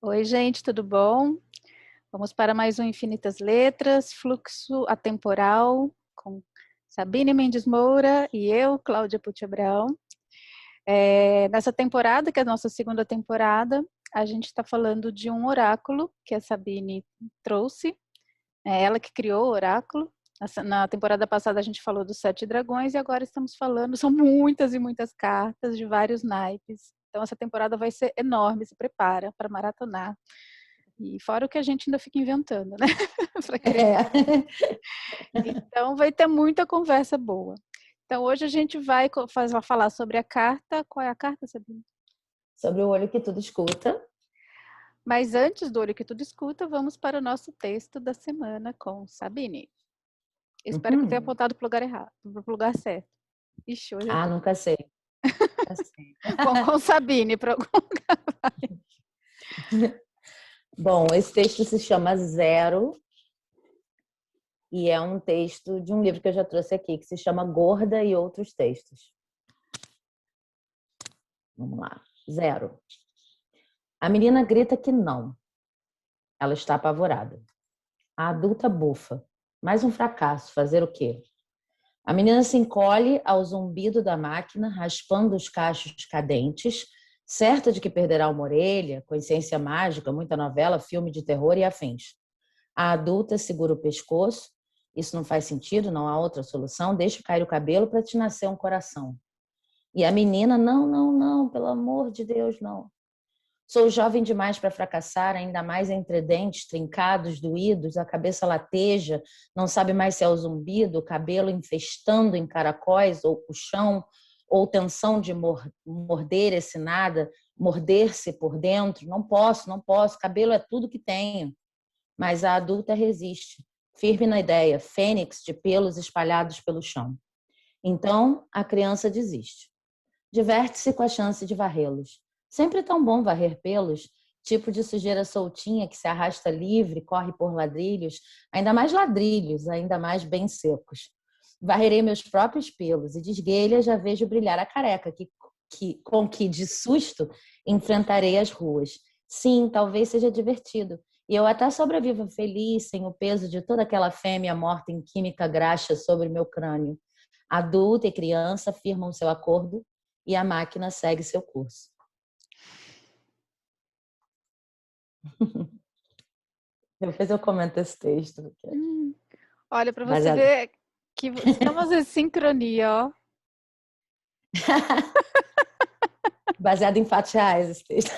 Oi, gente, tudo bom? Vamos para mais um Infinitas Letras, Fluxo Atemporal, com Sabine Mendes Moura e eu, Cláudia Pucci Abraão. Nessa temporada, que é a nossa segunda temporada, a gente está falando de um oráculo que a Sabine trouxe, é ela que criou o oráculo. Na temporada passada a gente falou dos 7 dragões e agora estamos falando, são muitas e muitas cartas de vários naipes. Então essa temporada vai ser enorme, se prepara para maratonar. E fora o que a gente ainda fica inventando, né? Para criar. Então vai ter muita conversa boa. Então hoje a gente vai falar sobre a carta. Qual é a carta, Sabine? Sobre o olho que tudo escuta. Mas antes do olho que tudo escuta, vamos para o nosso texto da semana com Sabine. Eu espero que eu tenha apontado para o lugar errado, para o lugar certo. Ixi, hoje eu tô... Nunca sei. Nunca sei. Bom, com Sabine, para algum lugar. Bom, esse texto se chama Zero e é um texto de um livro que eu já trouxe aqui, que se chama Gorda e Outros Textos. Vamos lá. Zero. A menina grita que não. Ela está apavorada. A adulta bufa. Mais um fracasso. Fazer o quê? A menina se encolhe ao zumbido da máquina, raspando os cachos cadentes, certa de que perderá uma orelha, consciência mágica, muita novela, filme de terror e afins. A adulta segura o pescoço. Isso não faz sentido, não há outra solução. Deixa cair o cabelo para te nascer um coração. E a menina, não, não, não, pelo amor de Deus, não. Sou jovem demais para fracassar, ainda mais entre dentes trincados, doídos, a cabeça lateja, não sabe mais se é o zumbido, o cabelo infestando em caracóis ou o chão, ou tensão de morder esse nada, morder-se por dentro. Não posso, não posso, cabelo é tudo que tenho. Mas a adulta resiste, firme na ideia, fênix de pelos espalhados pelo chão. Então, a criança desiste. Diverte-se com a chance de varrê-los. Sempre tão bom varrer pelos, tipo de sujeira soltinha que se arrasta livre, corre por ladrilhos, ainda mais bem secos. Varrerei meus próprios pelos e de esguelha já vejo brilhar a careca, com que, de susto, enfrentarei as ruas. Sim, talvez seja divertido. E eu até sobrevivo feliz, sem o peso de toda aquela fêmea morta em química graxa sobre meu crânio. Adulta e criança firmam seu acordo e a máquina segue seu curso. Depois eu comento esse texto. Olha, para você ver que estamos em sincronia, ó. Baseado em fatos reais esse texto.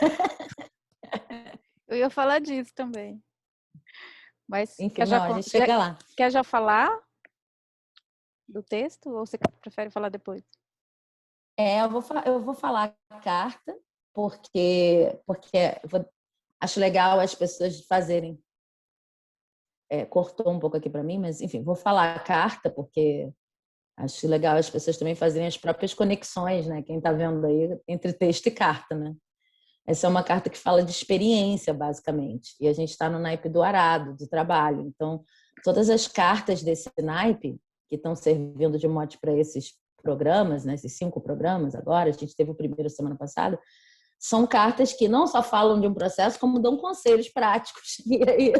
Eu ia falar disso também. Mas enfim, a gente chega lá. Quer já falar do texto ou você prefere falar depois? Eu vou falar a carta porque acho legal as pessoas fazerem. Cortou um pouco aqui para mim, mas enfim, vou falar a carta porque acho legal as pessoas também fazerem as próprias conexões, né? Quem está vendo aí entre texto e carta, né? Essa é uma carta que fala de experiência, basicamente. E a gente está no naipe do arado, do trabalho. Então, todas as cartas desse naipe, que estão servindo de mote para esses programas, né, esses 5 programas agora, a gente teve o primeiro semana passada, são cartas que não só falam de um processo, como dão conselhos práticos. E aí,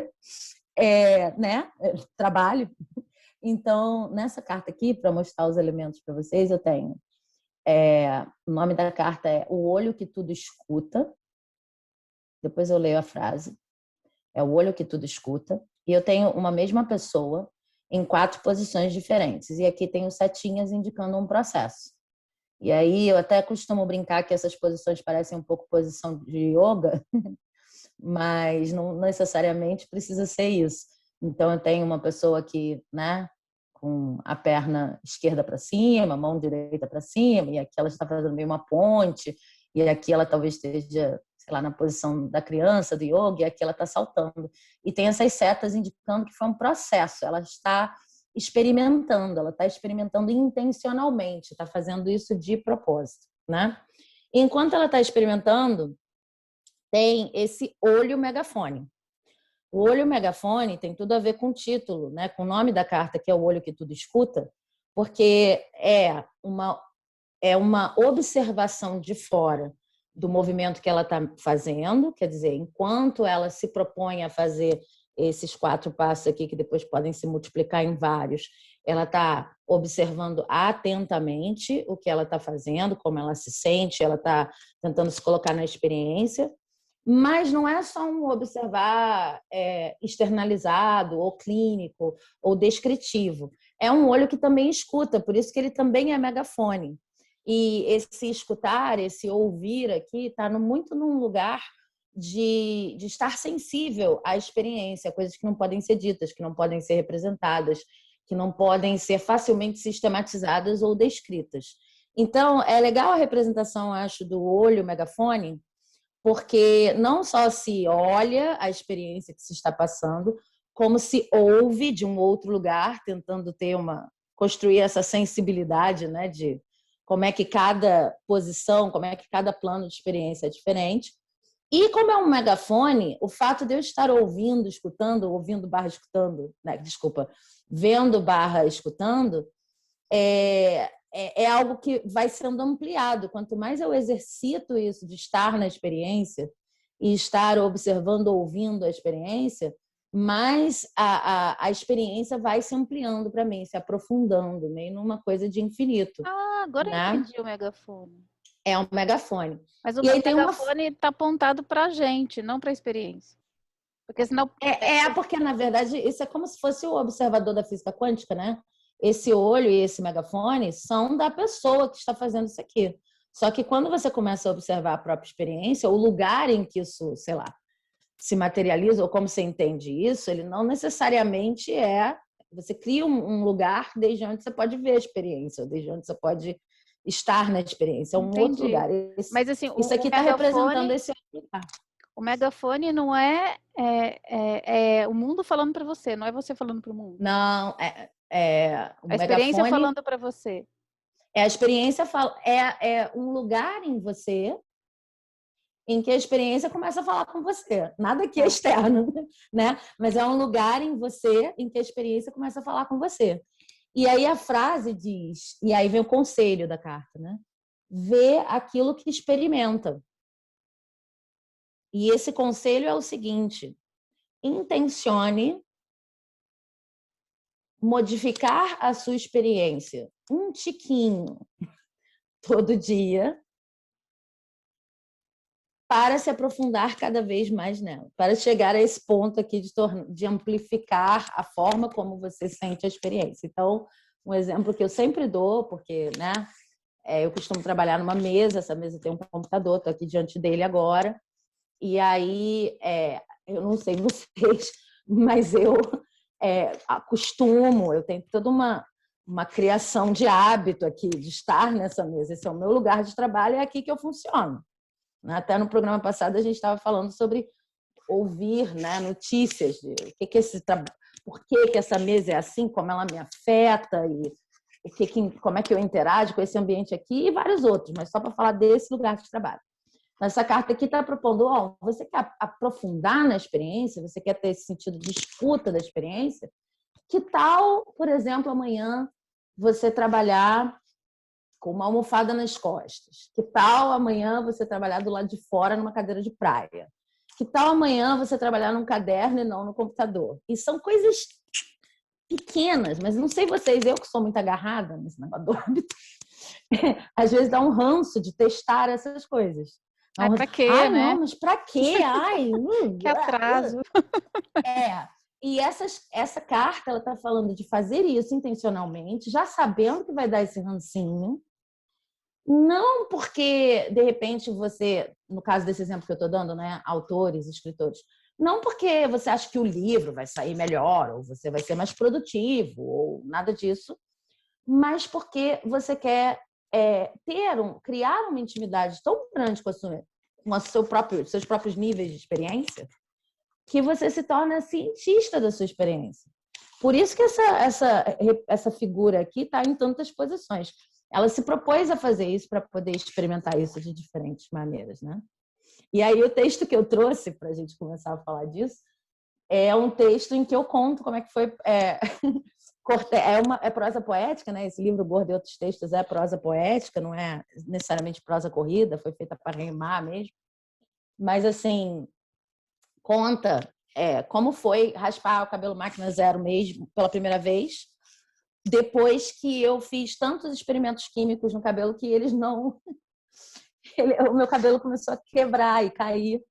né, trabalho. Então, nessa carta aqui, para mostrar os elementos para vocês, eu tenho o nome da carta é O Olho que Tudo Escuta. Depois eu leio a frase. É o olho que tudo escuta. E eu tenho uma mesma pessoa em 4 posições diferentes. E aqui tem os setinhas indicando um processo. E aí eu até costumo brincar que essas posições parecem um pouco posição de yoga, mas não necessariamente precisa ser isso. Então eu tenho uma pessoa aqui, né, com a perna esquerda para cima, a mão direita para cima, e aqui ela está fazendo meio uma ponte, e aqui ela talvez esteja, sei lá, na posição da criança, do yoga, e aqui ela está saltando. E tem essas setas indicando que foi um processo, ela está experimentando intencionalmente, está fazendo isso de propósito, né? E enquanto ela está experimentando, tem esse olho megafone. O olho megafone tem tudo a ver com o título, né? Com o nome da carta, que é o olho que tudo escuta, porque é uma observação de fora do movimento que ela está fazendo, quer dizer, enquanto ela se propõe a fazer esses 4 passos aqui, que depois podem se multiplicar em vários, ela está observando atentamente o que ela está fazendo, como ela se sente, ela está tentando se colocar na experiência, mas não é só um observar externalizado, ou clínico, ou descritivo. É um olho que também escuta, por isso que ele também é megafone. E esse escutar, esse ouvir aqui, está muito num lugar de estar sensível à experiência, coisas que não podem ser ditas, que não podem ser representadas, que não podem ser facilmente sistematizadas ou descritas. Então, é legal a representação, acho, do olho megafone, porque não só se olha a experiência que se está passando, como se ouve de um outro lugar, tentando construir essa sensibilidade, né, de como é que cada posição, como é que cada plano de experiência é diferente. E como é um megafone, o fato de eu estar ouvindo, escutando, ouvindo barra escutando, né, desculpa, vendo barra escutando, é algo que vai sendo ampliado. Quanto mais eu exercito isso de estar na experiência e estar observando, ouvindo a experiência, mais a experiência vai se ampliando para mim, se aprofundando, meio numa coisa de infinito. Ah, agora eu Né? entendi o megafone. É um megafone. Mas o E aí tem megafone está apontado para a gente, não para a experiência. Porque senão... porque, na verdade, isso é como se fosse o observador da física quântica, né? Esse olho e esse megafone são da pessoa que está fazendo isso aqui. Só que quando você começa a observar a própria experiência, o lugar em que isso, sei lá, se materializa, ou como você entende isso, ele não necessariamente é... Você cria um lugar desde onde você pode ver a experiência, ou desde onde você pode estar na experiência. É um outro lugar. Mas assim, Isso aqui está representando esse outro lugar. O megafone não é o mundo falando para você, não é você falando para o mundo. Não, o a experiência megafone falando para você. A experiência é um lugar em você em que a experiência começa a falar com você. Nada aqui é externo, né? Mas é um lugar em você em que a experiência começa a falar com você. E aí a frase diz, e aí vem o conselho da carta, né? Vê aquilo que experimenta. E esse conselho é o seguinte: intencione modificar a sua experiência um tiquinho todo dia para se aprofundar cada vez mais nela, para chegar a esse ponto aqui de amplificar a forma como você sente a experiência. Então, um exemplo que eu sempre dou, porque, né, eu costumo trabalhar numa mesa, essa mesa tem um computador, estou aqui diante dele agora, e aí, eu não sei vocês, mas eu acostumo, eu tenho toda uma criação de hábito aqui, de estar nessa mesa. Esse é o meu lugar de trabalho, é aqui que eu funciono. Até no programa passado a gente estava falando sobre ouvir, né, notícias de por que essa mesa é assim, como ela me afeta e como é que eu interajo com esse ambiente aqui e vários outros, mas só para falar desse lugar de trabalho. Essa carta aqui está propondo, você quer aprofundar na experiência, você quer ter esse sentido de escuta da experiência? Que tal, por exemplo, amanhã você trabalhar com uma almofada nas costas? Que tal amanhã você trabalhar do lado de fora numa cadeira de praia? Que tal amanhã você trabalhar num caderno e não no computador? E são coisas pequenas, mas não sei vocês, eu que sou muito agarrada nesse negócio do hábito, às vezes dá um ranço de testar essas coisas. Pra quê, Ai, né? não, mas pra quê? Ai, que atraso. E essa carta, ela está falando de fazer isso intencionalmente, já sabendo que vai dar esse rancinho. Não porque, de repente, você, no caso desse exemplo que eu estou dando, né, autores, escritores, não porque você acha que o livro vai sair melhor, ou você vai ser mais produtivo, ou nada disso, mas porque você quer criar uma intimidade tão grande com seus próprios níveis de experiência, que você se torna cientista da sua experiência. Por isso que essa figura aqui está em tantas posições. Ela se propôs a fazer isso para poder experimentar isso de diferentes maneiras, né? E aí o texto que eu trouxe para a gente começar a falar disso é um texto em que eu conto como é que foi É prosa poética, né? Esse livro Gordo e Outros Textos é prosa poética, não é necessariamente prosa corrida, foi feita para rimar mesmo. Mas, assim, conta como foi raspar o cabelo máquina zero mesmo pela primeira vez, depois que eu fiz tantos experimentos químicos no cabelo que eles não... o meu cabelo começou a quebrar e cair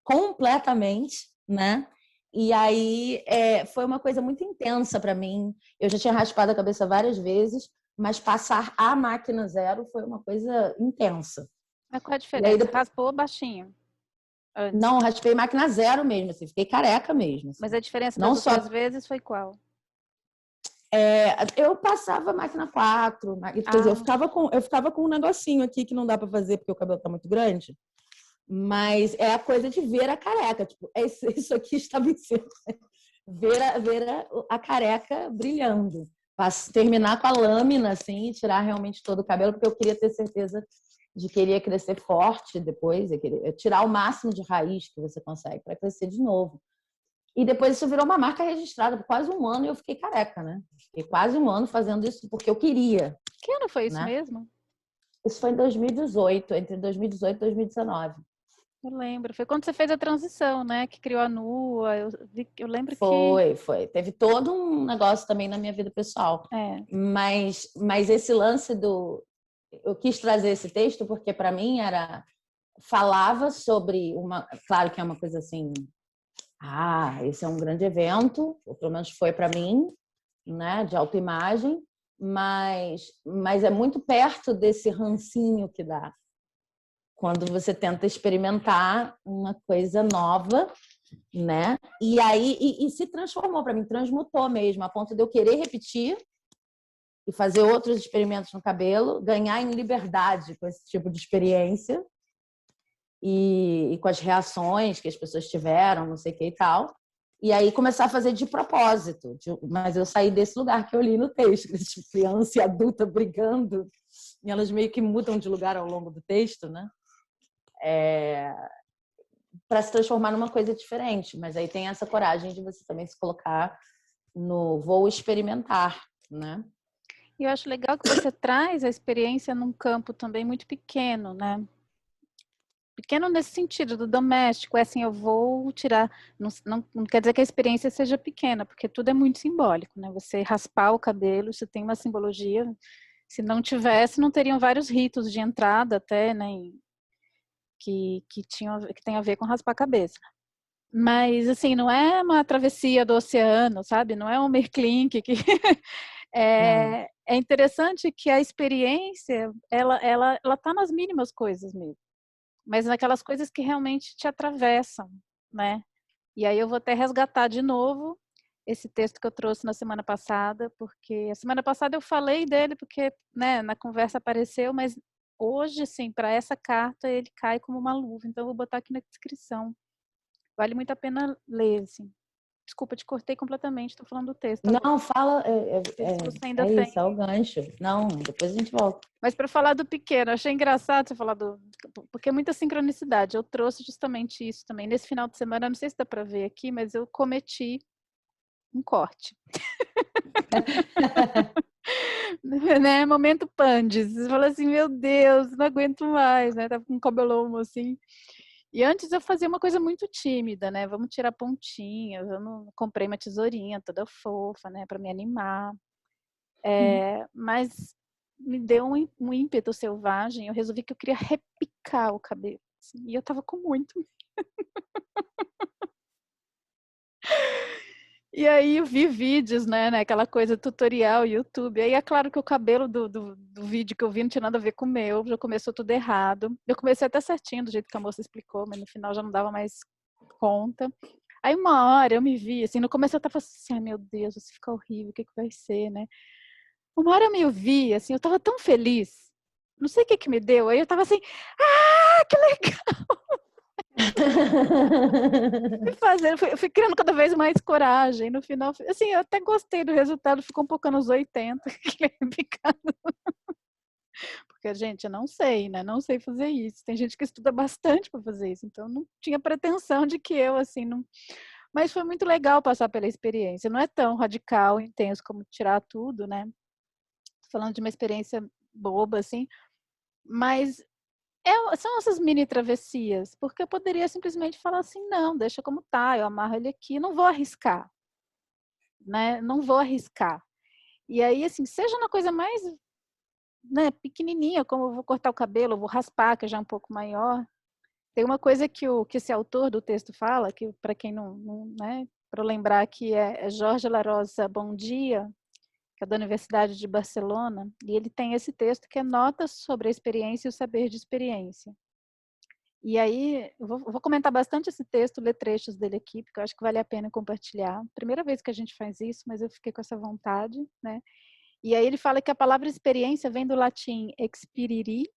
completamente, né? E aí foi uma coisa muito intensa para mim. Eu já tinha raspado a cabeça várias vezes, mas passar a máquina zero foi uma coisa intensa. Mas qual a E diferença? aí, Você raspou baixinho antes? não, raspei máquina zero mesmo, assim, fiquei careca mesmo. Assim. Mas a diferença Não das só outras vezes foi qual? eu passava máquina 4, quer dizer, eu ficava com um negocinho aqui que não dá para fazer porque o cabelo tá muito grande. Mas é a coisa de ver a careca. Tipo, isso aqui está vencendo. Ver a careca brilhando. Terminar com a lâmina, assim, e tirar realmente todo o cabelo, porque eu queria ter certeza de que ele ia crescer forte depois, tirar o máximo de raiz que você consegue para crescer de novo. E depois isso virou uma marca registrada por quase um ano e eu fiquei careca, né? Fiquei quase um ano fazendo isso porque eu queria. Que ano foi isso né? mesmo? Isso foi em 2018, entre 2018 e 2019. Eu lembro. Foi quando você fez a transição, né? Que criou a Nua. Eu lembro que... Foi. Teve todo um negócio também na minha vida pessoal. É. Mas esse lance do... Eu quis trazer esse texto porque, para mim, falava sobre uma... Claro que é uma coisa assim... esse é um grande evento, ou pelo menos foi para mim, né? De autoimagem, mas é muito perto desse rancinho que dá quando você tenta experimentar uma coisa nova, né? E aí se transformou para mim, transmutou mesmo, a ponto de eu querer repetir e fazer outros experimentos no cabelo, ganhar em liberdade com esse tipo de experiência e com as reações que as pessoas tiveram, não sei o que e tal. E aí começar a fazer de propósito. Mas eu saí desse lugar que eu li no texto, de criança e adulta brigando, e elas meio que mudam de lugar ao longo do texto, né? Para se transformar numa coisa diferente. Mas aí tem essa coragem de você também se colocar no vou experimentar, né? E eu acho legal que você traz a experiência num campo também muito pequeno, né? Pequeno nesse sentido, do doméstico, é assim, eu vou tirar, não quer dizer que a experiência seja pequena, porque tudo é muito simbólico, né? Você raspar o cabelo, isso tem uma simbologia, se não tivesse, não teriam vários ritos de entrada até, né, que tem a ver com raspar a cabeça. Mas, assim, não é uma travessia do oceano, sabe? Não é um Merklink que... É interessante que a experiência, ela tá nas mínimas coisas mesmo. Mas naquelas coisas que realmente te atravessam, né? E aí eu vou até resgatar de novo esse texto que eu trouxe na semana passada, porque a semana passada eu falei dele porque, né, na conversa apareceu, mas hoje, assim, para essa carta ele cai como uma luva, então eu vou botar aqui na descrição. Vale muito a pena ler, assim. Desculpa, te cortei completamente, estou falando do texto agora. Não, fala, Se você ainda tem. isso, é o gancho. Não, depois a gente volta. Mas para falar do pequeno, achei engraçado você falar porque é muita sincronicidade. Eu trouxe justamente isso também. Nesse final de semana, não sei se dá para ver aqui, mas eu cometi um corte. Né? Momento Pandes. Você fala assim, meu Deus, não aguento mais, né? Tava com um cabelão assim. E antes eu fazia uma coisa muito tímida, né? Vamos tirar pontinha, comprei uma tesourinha toda fofa, né? Para me animar. Mas me deu um ímpeto selvagem. Eu resolvi que eu queria repicar o cabelo. Assim, e eu tava com muito. E aí eu vi vídeos, né? Aquela coisa tutorial, YouTube. Aí é claro que o cabelo do vídeo que eu vi não tinha nada a ver com o meu. Já começou tudo errado. Eu comecei até certinho, do jeito que a moça explicou, mas no final já não dava mais conta. Aí uma hora eu me vi, assim, no começo eu tava assim, ai meu Deus, isso fica horrível, o que vai ser, né? Uma hora eu me vi, assim, eu tava tão feliz. Não sei o que me deu. Aí eu tava assim, que legal! Eu fui criando cada vez mais coragem. No final, assim, eu até gostei do resultado, ficou um pouco anos 80. Porque, gente, eu não sei, né? Não sei fazer isso. Tem gente que estuda bastante para fazer isso. Então, não tinha pretensão de que eu, assim, não... Mas foi muito legal passar pela experiência. Não é tão radical, intenso como tirar tudo, né? Tô falando de uma experiência boba, assim. Mas são essas mini travessias. Porque eu poderia simplesmente falar assim, não, deixa como tá, eu amarro ele aqui, não vou arriscar. Né? Não vou arriscar. E aí, assim, seja uma coisa mais, né, pequenininha, como eu vou cortar o cabelo, eu vou raspar, que já é um pouco maior. Tem uma coisa que esse autor do texto fala, que para quem não né, para lembrar que é Jorge Larosa Bom Dia, que é da Universidade de Barcelona, e ele tem esse texto que é Notas sobre a Experiência e o Saber de Experiência. E aí, eu vou comentar bastante esse texto, ler trechos dele aqui, porque eu acho que vale a pena compartilhar. Primeira vez que a gente faz isso, mas eu fiquei com essa vontade, né? E aí ele fala que a palavra experiência vem do latim expiriri,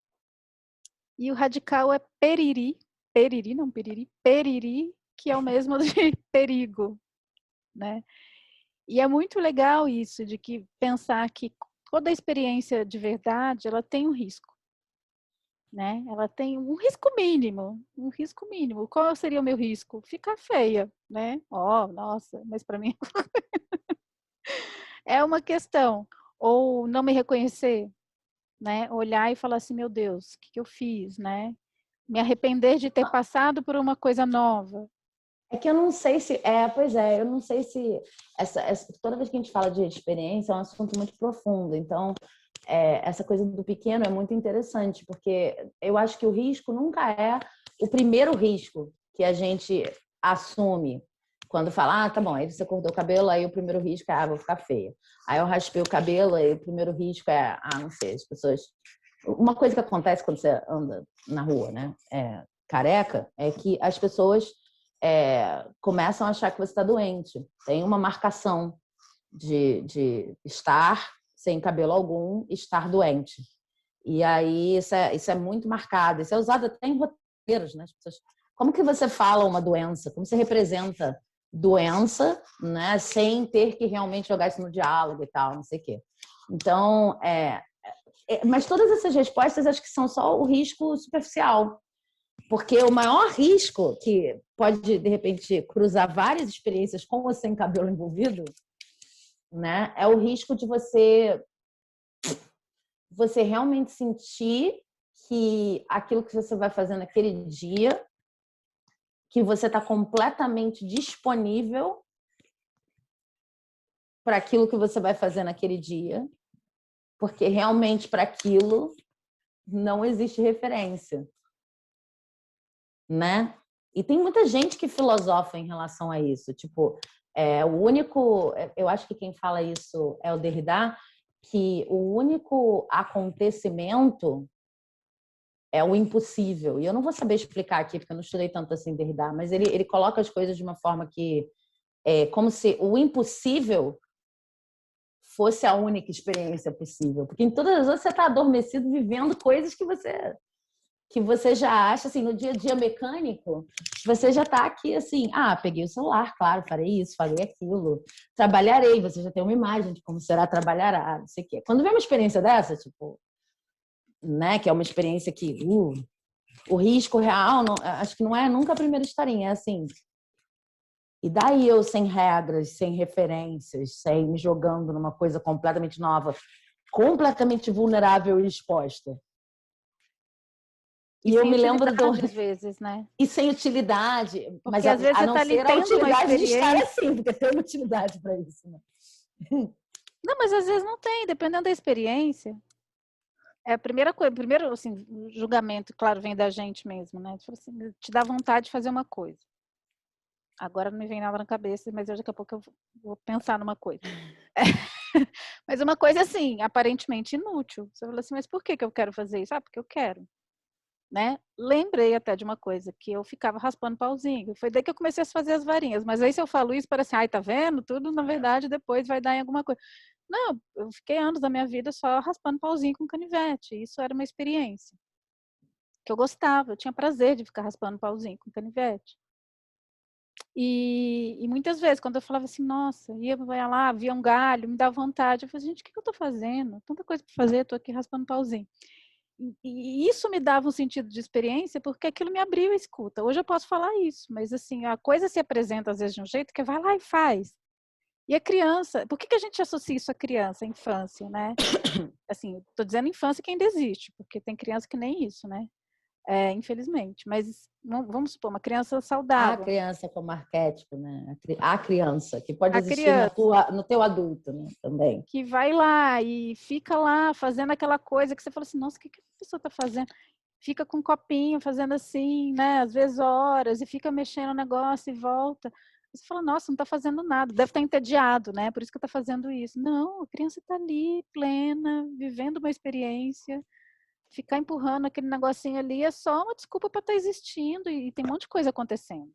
e o radical é periri, não periri, que é o mesmo de perigo, né? E é muito legal isso, de que pensar que toda experiência de verdade, ela tem um risco, né? Ela tem um risco mínimo, um risco mínimo. Qual seria o meu risco? Ficar feia, né? Oh, nossa, mas para mim é uma questão. Ou não me reconhecer, né? Olhar e falar assim, meu Deus, o que eu fiz, né? Me arrepender de ter passado por uma coisa nova. É que eu não sei se. Pois é, eu não sei se. Toda vez que a gente fala de experiência, é um assunto muito profundo. Então, essa coisa do pequeno é muito interessante, porque eu acho que o risco nunca é o primeiro risco que a gente assume. Quando fala, tá bom, aí você cortou o cabelo, aí o primeiro risco é, vou ficar feia. Aí eu raspei o cabelo, aí o primeiro risco é, não sei, as pessoas. Uma coisa que acontece quando você anda na rua, né, careca, é que as pessoas começam a achar que você está doente. Tem uma marcação de estar sem cabelo algum, estar doente. E aí isso é muito marcado. Isso é usado até em roteiros, né? As pessoas, como que você fala uma doença? Como você representa doença, né? Sem ter que realmente jogar isso no diálogo e tal, não sei o quê. Então, mas todas essas respostas acho que são só o risco superficial. Porque o maior risco que pode, de repente, cruzar várias experiências com ou sem cabelo envolvido, né, é o risco de você realmente sentir que aquilo que você vai fazer naquele dia, que você está completamente disponível para aquilo que você vai fazer naquele dia, porque realmente para aquilo não existe referência, né? E tem muita gente que filosofa em relação a isso. Tipo, eu acho que quem fala isso é o Derrida, que o único acontecimento é o impossível. E eu não vou saber explicar aqui, porque eu não estudei tanto assim Derrida, mas ele coloca as coisas de uma forma que é como se o impossível fosse a única experiência possível. Porque em todas as outras você está adormecido vivendo coisas que você já acha, assim, no dia a dia mecânico, você já está aqui assim, peguei o celular, claro, farei isso, farei aquilo, trabalharei, você já tem uma imagem de como será trabalhar, não sei o quê. Quando vem uma experiência dessa, tipo, né, que é uma experiência que o risco real, não, acho que não é nunca a primeira historinha, é assim, e daí eu sem regras, sem referências, sem me jogando numa coisa completamente nova, completamente vulnerável e exposta. E eu me lembro às vezes, né? E sem utilidade, porque às vezes a você não tá ser a utilidade de estar assim, porque tem uma utilidade para isso, né? Não, mas às vezes não tem, dependendo da experiência. É a primeira coisa, primeiro assim, o julgamento, claro, vem da gente mesmo, né? Assim, te dá vontade de fazer uma coisa. Agora não me vem nada na cabeça, mas daqui a pouco eu vou pensar numa coisa. Mas uma coisa assim, aparentemente inútil. Você fala assim, mas por que eu quero fazer isso? Porque eu quero. Né? Lembrei até de uma coisa, que eu ficava raspando pauzinho. Foi daí que eu comecei a fazer as varinhas. Mas aí se eu falo isso, parece, tá vendo? Tudo, na verdade, depois vai dar em alguma coisa. Não, eu fiquei anos da minha vida só raspando pauzinho com canivete. Isso era uma experiência que eu gostava, eu tinha prazer de ficar raspando pauzinho com canivete. E muitas vezes, quando eu falava assim, nossa, ia lá, via um galho, me dava vontade. Eu falei, gente, o que eu tô fazendo? Tanta coisa para fazer, tô aqui raspando pauzinho. E isso me dava um sentido de experiência, porque aquilo me abriu a escuta. Hoje eu posso falar isso, mas assim, a coisa se apresenta às vezes de um jeito que vai lá e faz. E a criança, por que a gente associa isso à criança, à infância, né? Assim, estou dizendo infância que ainda existe, porque tem criança que nem isso, né? Infelizmente. Mas vamos supor, uma criança A saudável. criança como arquétipo, né? A criança, que pode A existir criança no teu adulto, né? Também. que vai lá e fica lá fazendo aquela coisa que você fala assim, nossa, o que a pessoa está fazendo? Fica com um copinho fazendo assim, né? Às vezes horas, e fica mexendo no negócio e volta. Você fala, nossa, não está fazendo nada, deve estar entediado, né? Por isso que está fazendo isso. Não, a criança está ali, plena, vivendo uma experiência. Ficar empurrando aquele negocinho ali é só uma desculpa para estar existindo e tem um monte de coisa acontecendo,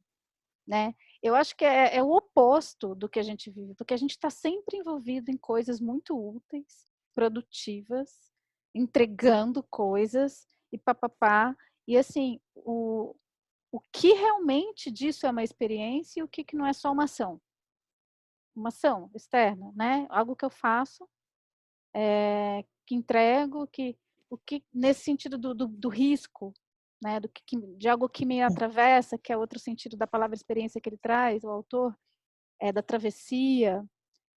né? Eu acho que é o oposto do que a gente vive, porque a gente está sempre envolvido em coisas muito úteis, produtivas, entregando coisas e papapá. E assim, o que realmente disso é uma experiência e o que não é só uma ação? Uma ação externa, né? Algo que eu faço, que entrego, o que nesse sentido do risco, né? De algo que me atravessa, que é outro sentido da palavra experiência que ele traz, o autor, da travessia,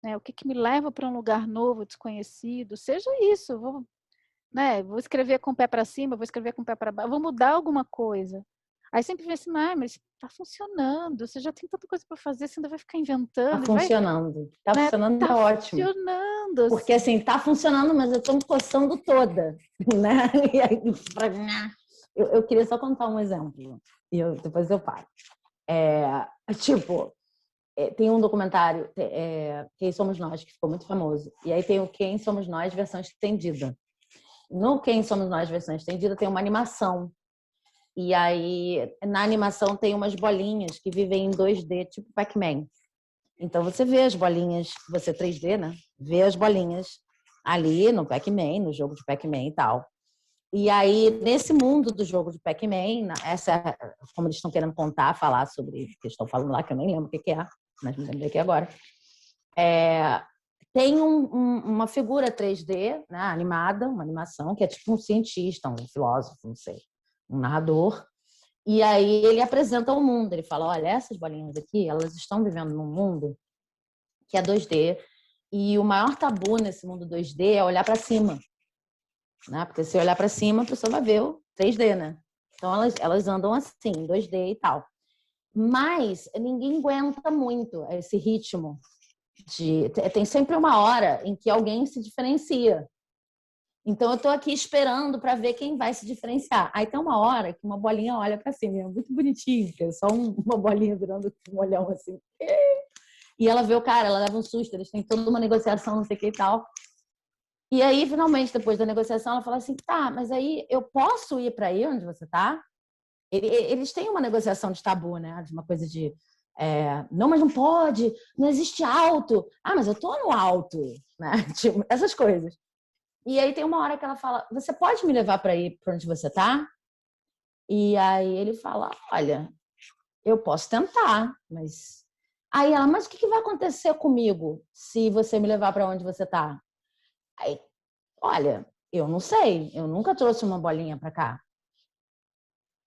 né? O que me leva para um lugar novo, desconhecido, seja isso, vou escrever com o pé para cima, vou escrever com o pé para baixo, vou mudar alguma coisa. Aí sempre vem assim, mas está funcionando, você já tem tanta coisa para fazer, você ainda vai ficar Tá inventando, funcionando. Tá né? funcionando, Tá é ótimo. funcionando, Porque assim. assim, tá funcionando, mas eu tô me coçando toda, né? E aí, eu queria só contar um exemplo. E depois eu paro. Tipo, tem um documentário, Quem Somos Nós, que ficou muito famoso. E aí tem o Quem Somos Nós, versão estendida. No Quem Somos Nós, versão estendida, tem uma animação. E aí, na animação, tem umas bolinhas que vivem em 2D, tipo Pac-Man. Então, você vê as bolinhas, você 3D, né? Vê as bolinhas ali no Pac-Man, no jogo de Pac-Man e tal. E aí, nesse mundo do jogo de Pac-Man, como eles estão querendo falar sobre o que estão falando lá, que eu nem lembro o que é, mas me lembrei aqui agora. Tem uma figura 3D, né, animada, uma animação, que é tipo um cientista, um filósofo, não sei, um narrador. E aí ele apresenta o mundo, ele fala, olha, essas bolinhas aqui, elas estão vivendo num mundo que é 2D, e o maior tabu nesse mundo 2D é olhar para cima, né? Porque se olhar para cima, a pessoa vai ver o 3D, né? Então elas andam assim, 2D e tal. Mas ninguém aguenta muito esse ritmo tem sempre uma hora em que alguém se diferencia. Então eu estou aqui esperando para ver quem vai se diferenciar. Aí tem uma hora que uma bolinha olha para cima, é muito bonitinho, é só uma bolinha virando um olhão assim. E ela vê o cara, ela leva um susto, eles têm toda uma negociação, não sei o que e tal. E aí, finalmente, depois da negociação, ela fala assim, tá, mas aí eu posso ir para aí onde você tá? Eles têm uma negociação de tabu, né? De uma coisa de não, mas não pode, não existe alto. Ah, mas eu tô no alto, né? Tipo, essas coisas. E aí tem uma hora que ela fala, você pode me levar para ir para onde você tá? E aí ele fala, olha, eu posso tentar, mas... Aí ela, mas o que vai acontecer comigo se você me levar para onde você tá? Aí, olha, eu não sei, eu nunca trouxe uma bolinha para cá.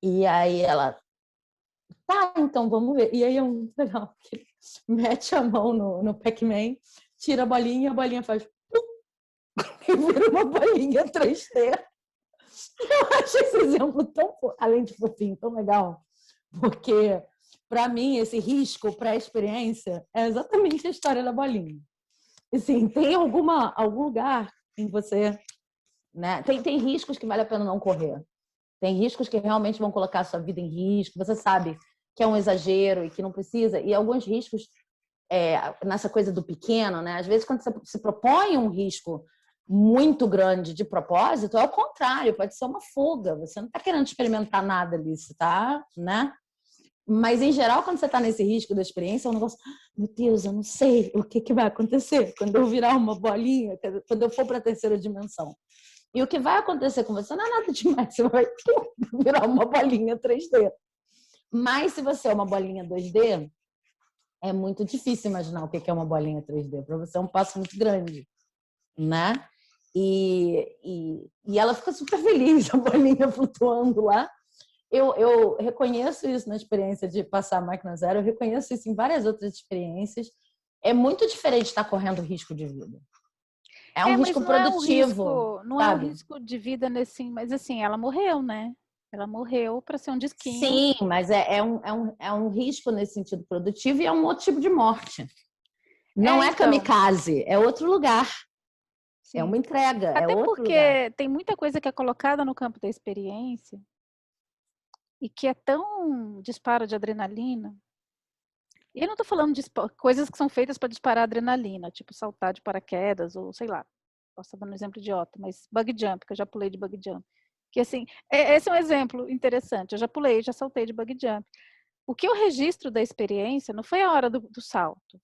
E aí ela, tá, então vamos ver. E aí é muito legal, porque mete a mão no Pac-Man, tira a bolinha e a bolinha faz e vira uma bolinha 3D. Eu acho esse exemplo tão, além de fofinho, tão legal, porque para mim esse risco para a experiência é exatamente a história da bolinha. Assim, tem algum lugar em você, né? Tem riscos que vale a pena não correr. Tem riscos que realmente vão colocar a sua vida em risco. Você sabe que é um exagero e que não precisa. E alguns riscos, nessa coisa do pequeno, né? Às vezes, quando você se propõe um risco muito grande de propósito, é o contrário, pode ser uma fuga. Você não está querendo experimentar nada ali, você está, né? Mas, em geral, quando você está nesse risco da experiência, é um negócio, meu Deus, eu não sei o que vai acontecer quando eu virar uma bolinha, quando eu for para a terceira dimensão. E o que vai acontecer com você não é nada demais, você vai virar uma bolinha 3D. Mas se você é uma bolinha 2D, é muito difícil imaginar o que é uma bolinha 3D. Para você é um passo muito grande, né? E ela fica super feliz, a bolinha flutuando lá. Eu reconheço isso na experiência de passar a máquina zero, eu reconheço isso em várias outras experiências. É muito diferente estar correndo risco de vida. É um Mas risco produtivo, não é um sabe? risco de vida nesse, mas assim, ela morreu, né? Ela morreu para ser um disquinho. Sim, mas é um risco nesse sentido produtivo e é um outro tipo de morte. Não é Então, kamikaze, é outro lugar. É sim. uma entrega, é Até outro lugar. porque tem muita coisa que é colocada no campo da experiência e que é tão disparo de adrenalina. E eu não estou falando de coisas que são feitas para disparar adrenalina, tipo saltar de paraquedas ou sei lá. Posso estar dando um exemplo idiota, mas bug jump, que eu já pulei de bug jump. Que assim, esse é um exemplo interessante. Eu já pulei, já saltei de bug jump. O que eu registro da experiência não foi a hora do salto,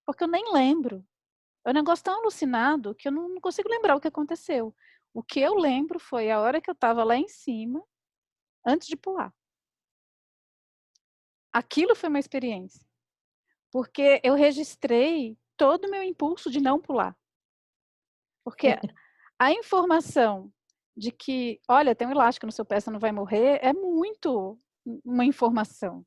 porque eu nem lembro. É um negócio tão alucinado que eu não consigo lembrar o que aconteceu. O que eu lembro foi a hora que eu estava lá em cima, antes de pular. Aquilo foi uma experiência, porque eu registrei todo o meu impulso de não pular. Porque a informação de que, olha, tem um elástico no seu pé, você não vai morrer, é muito uma informação.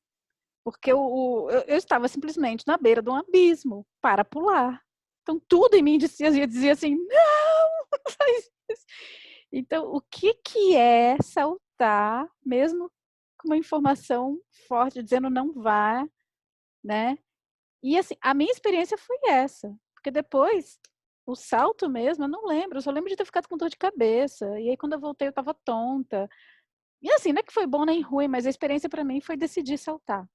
Porque eu estava simplesmente na beira de um abismo para pular. Então, tudo em mim dizia assim, não, não faz isso. Então, o que é saltar, mesmo com uma informação forte, dizendo não vá, né? E assim, a minha experiência foi essa. Porque depois, o salto mesmo, eu não lembro. Eu só lembro de ter ficado com dor de cabeça. E aí, quando eu voltei, eu estava tonta. E assim, não é que foi bom nem ruim, mas a experiência para mim foi decidir saltar.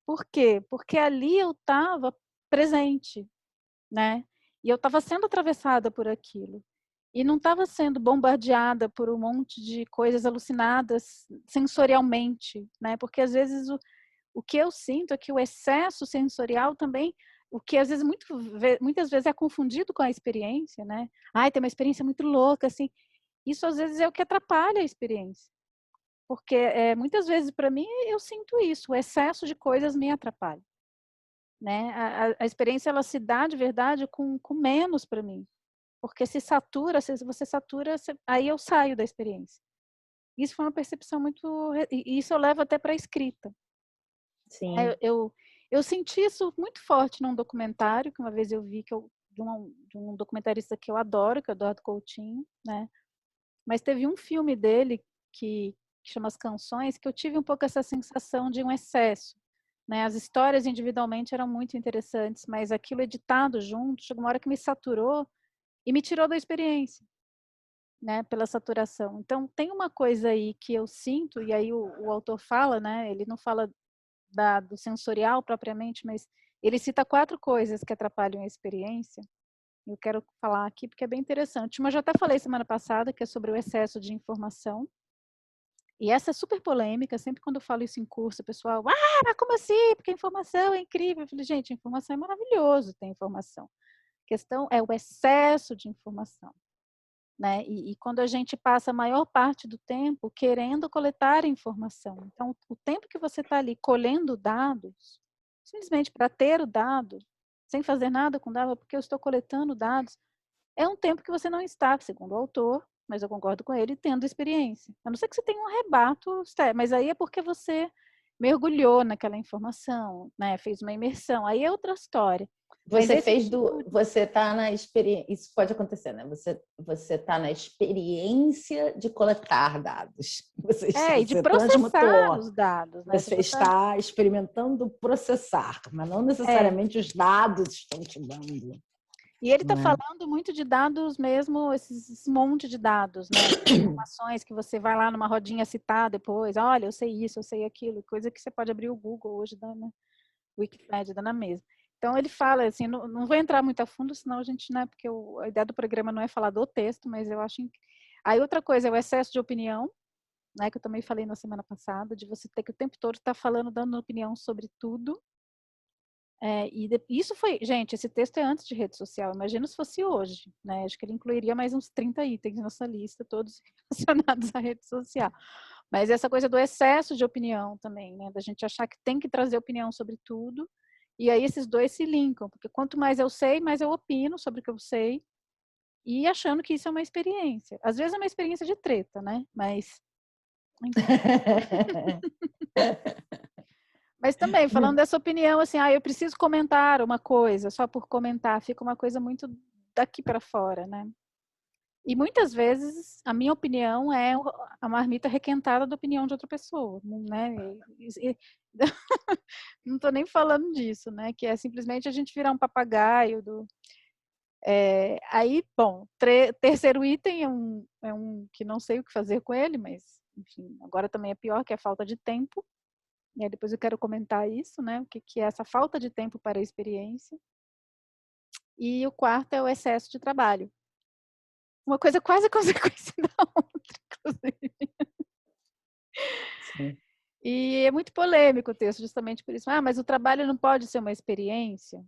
Por quê? Porque ali eu estava presente, né? E eu estava sendo atravessada por aquilo. E não estava sendo bombardeada por um monte de coisas alucinadas sensorialmente, né? Porque às vezes o que eu sinto é que o excesso sensorial também, o que às vezes muitas vezes é confundido com a experiência, né? Ai, tem uma experiência muito louca, assim. Isso às vezes é o que atrapalha a experiência. Porque muitas vezes para mim eu sinto isso, o excesso de coisas me atrapalha. Né? A experiência ela se dá de verdade com menos para mim, porque se satura, se você satura, aí eu saio da experiência. Isso foi uma percepção muito, e isso eu levo até para a escrita. Sim. Eu senti isso muito forte num documentário que uma vez eu vi de um documentarista que eu adoro, que é o Eduardo Coutinho, né? Mas teve um filme dele que chama As Canções, que eu tive um pouco essa sensação de um excesso. Né? As histórias individualmente eram muito interessantes, mas aquilo editado junto, chegou uma hora que me saturou e me tirou da experiência, né? Pela saturação. Então, tem uma coisa aí que eu sinto, e aí o autor fala, né? Ele não fala do sensorial propriamente, mas ele cita 4 coisas que atrapalham a experiência. Eu quero falar aqui porque é bem interessante. Uma eu já até falei semana passada, que é sobre o excesso de informação. E essa é super polêmica, sempre quando eu falo isso em curso, o pessoal, mas como assim? Porque a informação é incrível. Eu falei, gente, a informação é maravilhoso, tem informação. A questão é o excesso de informação. Né? E quando a gente passa a maior parte do tempo querendo coletar informação. Então, o tempo que você está ali colhendo dados, simplesmente para ter o dado, sem fazer nada com o dado, porque eu estou coletando dados, é um tempo que você não está, segundo o autor, mas eu concordo com ele, tendo experiência. A não ser que você tenha um arrebato, mas aí é porque você mergulhou naquela informação, né? Fez uma imersão, aí é outra história. Mas Você esse fez tipo você está na experiência, isso pode acontecer, né? Você está na experiência de coletar dados. e de Você processar transmutou. os dados, né? Você está experimentando processar, mas não É, necessariamente os dados estão te dando. e ele está Né? falando muito de dados mesmo, esse monte de dados, né? Informações que você vai lá numa rodinha citar depois, olha, eu sei isso, eu sei aquilo, coisa que você pode abrir o Google hoje, né? Wikipedia, dá na mesma. Então ele fala assim, não vou entrar muito a fundo, senão a gente, né, porque a ideia do programa não é falar do texto, mas eu acho. Aí outra coisa é o excesso de opinião, né, que eu também falei na semana passada, de você ter que o tempo todo estar falando, dando opinião sobre tudo. Isso foi, gente, esse texto é antes de rede social, imagina se fosse hoje, né? Acho que ele incluiria mais uns 30 itens nessa lista, todos relacionados à rede social. Mas essa coisa do excesso de opinião também, né? Da gente achar que tem que trazer opinião sobre tudo, e aí esses dois se linkam, porque quanto mais eu sei, mais eu opino sobre o que eu sei, e achando que isso é uma experiência. Às vezes é uma experiência de treta, né? Mas, mas também, falando dessa opinião, assim, eu preciso comentar uma coisa, só por comentar, fica uma coisa muito daqui para fora, né? E muitas vezes a minha opinião é a marmita requentada da opinião de outra pessoa, né? Não estou nem falando disso, né? Que é simplesmente a gente virar um papagaio do. Aí, bom, terceiro item é um que não sei o que fazer com ele, mas, enfim, agora também é pior, que é a falta de tempo. E aí depois eu quero comentar isso, né? O que é essa falta de tempo para a experiência. E o quarto é o excesso de trabalho. Uma coisa quase consequência da outra, inclusive. Sim. E é muito polêmico o texto, justamente por isso. Mas o trabalho não pode ser uma experiência?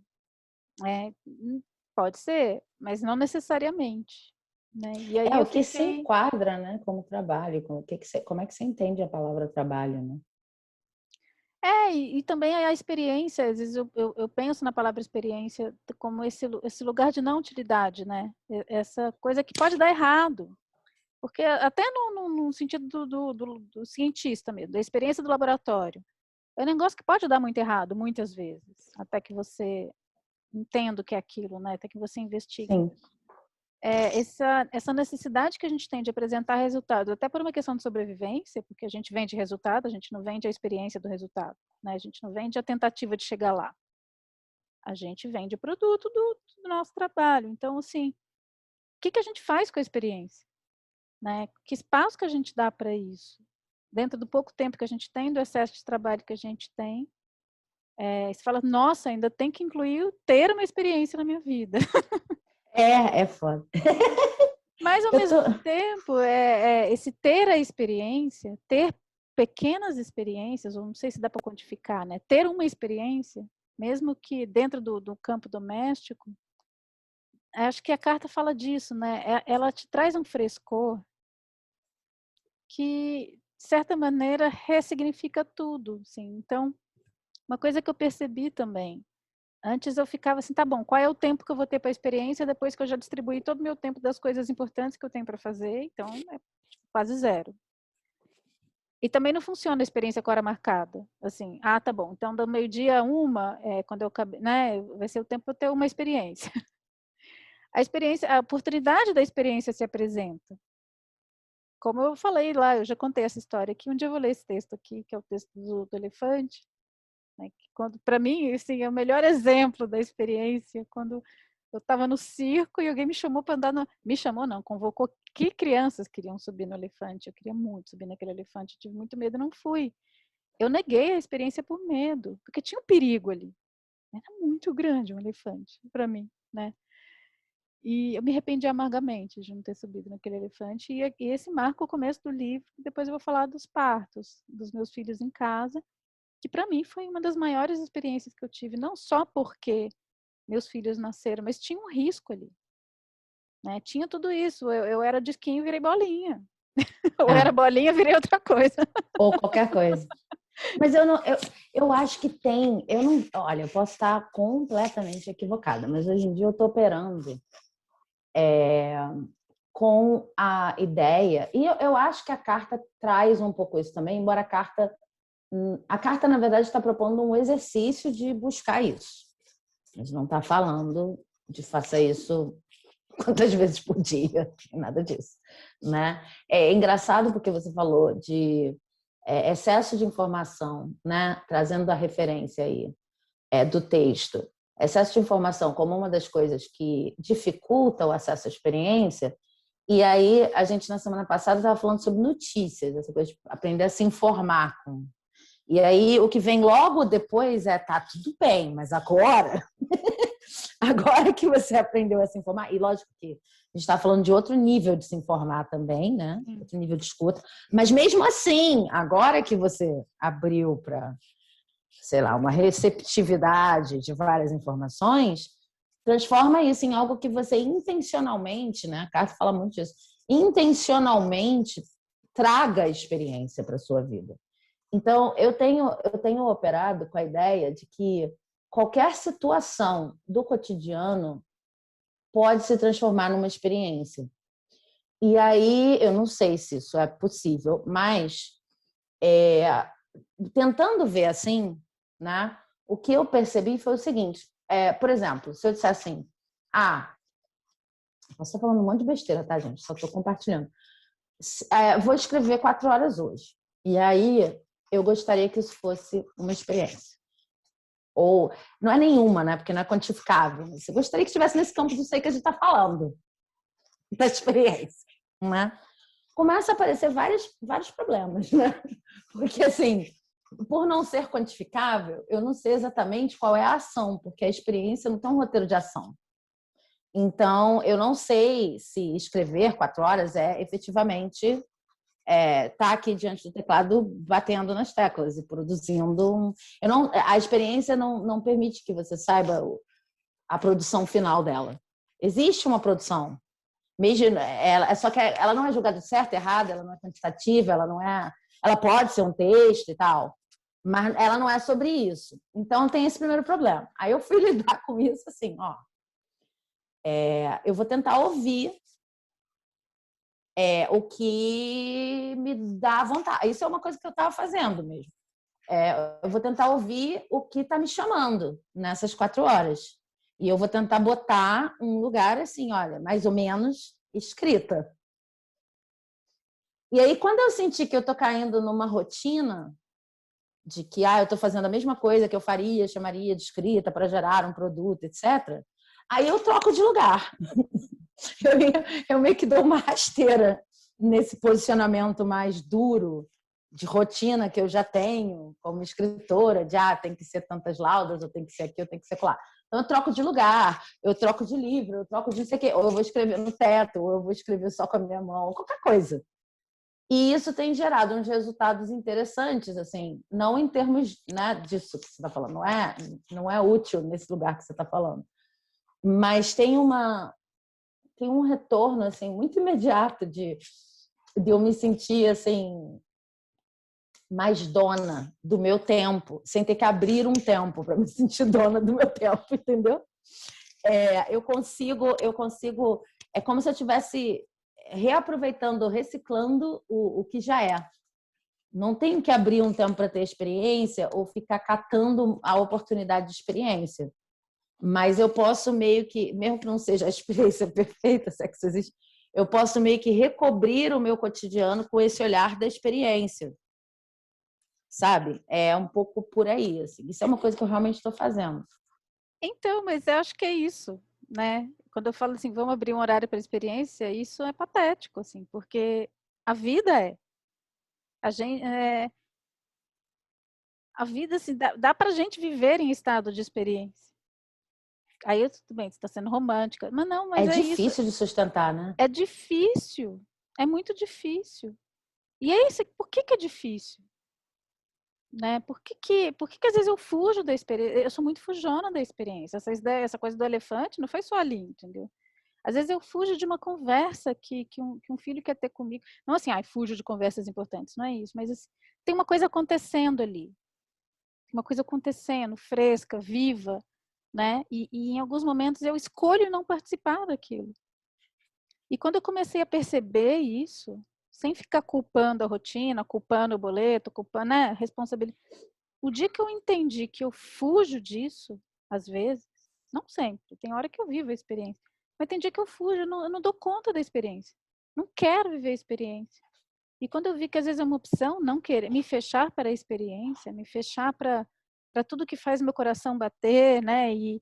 Pode ser, mas não necessariamente. Né? E aí eu O que se fiquei. enquadra, né, como trabalho, como é que você entende a palavra trabalho, né? E também a experiência, às vezes eu penso na palavra experiência como esse lugar de não utilidade, né? Essa coisa que pode dar errado. Porque até no sentido do cientista mesmo, da experiência do laboratório. É um negócio que pode dar muito errado, muitas vezes, até que você entenda o que é aquilo, né? Até que você investigue. Sim. Essa necessidade que a gente tem de apresentar resultados, até por uma questão de sobrevivência, porque a gente vende resultado, a gente não vende a experiência do resultado, né? A gente não vende a tentativa de chegar lá. A gente vende o produto do nosso trabalho. Então, assim, o que a gente faz com a experiência? Né? Que espaço que a gente dá para isso? Dentro do pouco tempo que a gente tem, do excesso de trabalho que a gente tem, você fala, nossa, ainda tem que incluir ter uma experiência na minha vida. É foda. Mas, ao Eu tô... mesmo tempo, esse ter a experiência, ter pequenas experiências, ou não sei se dá para quantificar, né? Ter uma experiência, mesmo que dentro do campo doméstico, acho que a carta fala disso, né? Ela te traz um frescor que, de certa maneira, ressignifica tudo. Assim. Então, uma coisa que eu percebi também, antes eu ficava assim, tá bom, qual é o tempo que eu vou ter para a experiência depois que eu já distribuí todo o meu tempo das coisas importantes que eu tenho para fazer? Então, é tipo, quase zero. E também não funciona a experiência com hora marcada. Assim, tá bom, então do meio-dia a uma, quando eu acabei, né, vai ser o tempo para eu ter uma experiência. A oportunidade da experiência se apresenta. Como eu falei lá, eu já contei essa história aqui, um dia eu vou ler esse texto aqui, que é o texto do elefante, né, que para mim, assim, é o melhor exemplo da experiência, quando eu estava no circo e alguém me chamou para andar me chamou não, convocou que crianças queriam subir no elefante, eu queria muito subir naquele elefante, tive muito medo, não fui. Eu neguei a experiência por medo, porque tinha um perigo ali. Era muito grande um elefante para mim, né? E eu me arrependi amargamente de não ter subido naquele elefante. E esse marca o começo do livro. Depois eu vou falar dos partos dos meus filhos em casa, que para mim foi uma das maiores experiências que eu tive, não só porque meus filhos nasceram, mas tinha um risco ali. Né? Tinha tudo isso. Eu era disquinho, virei bolinha. Ou era bolinha, virei outra coisa. Ou qualquer coisa. Mas eu acho que tem. Eu não, olha, eu posso estar completamente equivocada, mas hoje em dia eu estou operando com a ideia, e eu acho que a carta traz um pouco isso também, embora a carta, na verdade, está propondo um exercício de buscar isso. A gente não está falando de faça isso quantas vezes por dia, nada disso. Né? É engraçado porque você falou de excesso de informação, né? Trazendo a referência aí do texto. Excesso de informação como uma das coisas que dificulta o acesso à experiência. E aí, a gente, na semana passada, estava falando sobre notícias, essa coisa de aprender a se informar. E aí, o que vem logo depois tá tudo bem, mas agora, agora que você aprendeu a se informar, e lógico que a gente está falando de outro nível de se informar também, né? Outro nível de escuta. Mas mesmo assim, agora que você abriu para, sei lá, uma receptividade de várias informações, transforma isso em algo que você intencionalmente, né? A carta fala muito disso, intencionalmente traga a experiência para sua vida. Então, eu tenho operado com a ideia de que qualquer situação do cotidiano pode se transformar numa experiência. E aí, eu não sei se isso é possível, mas tentando ver assim, né? O que eu percebi foi o seguinte, por exemplo, se eu disser assim, posso estar falando um monte de besteira, tá, gente? Só estou compartilhando. Vou escrever 4 horas hoje. E aí, eu gostaria que isso fosse uma experiência. Ou, não é nenhuma, né? Porque não é quantificável. Você gostaria que estivesse nesse campo disso aí que a gente está falando, da experiência, né? Começa a aparecer vários problemas, né? Porque, assim, por não ser quantificável, eu não sei exatamente qual é a ação, porque a experiência não tem um roteiro de ação. Então, eu não sei se escrever 4 horas é efetivamente tá aqui diante do teclado batendo nas teclas e produzindo. A experiência não permite que você saiba a produção final dela. Existe uma produção, mesmo só que ela não é julgada de certo, errada, ela não é quantitativa, ela pode ser um texto e tal, mas ela não é sobre isso. Então tem esse primeiro problema. Aí eu fui lidar com isso assim, eu vou tentar ouvir o que me dá vontade. Isso é uma coisa que eu estava fazendo mesmo. Eu vou tentar ouvir o que está me chamando nessas 4 horas. E eu vou tentar botar um lugar assim, olha, mais ou menos escrita. E aí, quando eu senti que eu estou caindo numa rotina de que eu estou fazendo a mesma coisa que eu faria, chamaria de escrita para gerar um produto, etc., aí eu troco de lugar. Eu meio que dou uma rasteira nesse posicionamento mais duro de rotina que eu já tenho como escritora, de tem que ser tantas laudas, ou tem que ser aqui, ou tem que ser lá. Então eu troco de lugar, eu troco de livro, eu troco de não sei o quê, ou eu vou escrever no teto, ou eu vou escrever só com a minha mão, qualquer coisa. E isso tem gerado uns resultados interessantes, assim, não em termos, né, disso que você está falando, não é útil nesse lugar que você está falando, mas tem um retorno assim muito imediato de eu me sentir assim mais dona do meu tempo, sem ter que abrir um tempo para me sentir dona do meu tempo, entendeu? Eu consigo, é como se eu estivesse reaproveitando, reciclando o que já é. Não tenho que abrir um tempo para ter experiência ou ficar catando a oportunidade de experiência. Mas eu posso meio que, mesmo que não seja a experiência perfeita, se é que isso existe, eu posso meio que recobrir o meu cotidiano com esse olhar da experiência. Sabe? É um pouco por aí, assim. Isso é uma coisa que eu realmente estou fazendo. Então, mas eu acho que é isso, né? Quando eu falo assim, vamos abrir um horário para experiência, isso é patético, assim, porque a vida a gente, a vida assim, dá para a gente viver em estado de experiência. Aí tudo bem, você está sendo romântica, mas não, mas É é isso. difícil de sustentar, né? É difícil, é muito difícil. E é isso, por que é difícil? Né? Por que às vezes eu fujo da experiência? Eu sou muito fujona da experiência. Essa coisa do elefante não foi só ali, entendeu? Às vezes eu fujo de uma conversa que um filho quer ter comigo. Não assim, fujo de conversas importantes, não é isso. Mas assim, tem uma coisa acontecendo ali. Uma coisa acontecendo, fresca, viva, né? E em alguns momentos eu escolho não participar daquilo. E quando eu comecei a perceber isso, sem ficar culpando a rotina, culpando o boleto, culpando, né, responsabilidade. O dia que eu entendi que eu fujo disso, às vezes, não sempre, tem hora que eu vivo a experiência, mas tem dia que eu fujo, eu não dou conta da experiência. Não quero viver a experiência. E quando eu vi que às vezes é uma opção não querer, me fechar para a experiência, me fechar para tudo que faz meu coração bater, né? E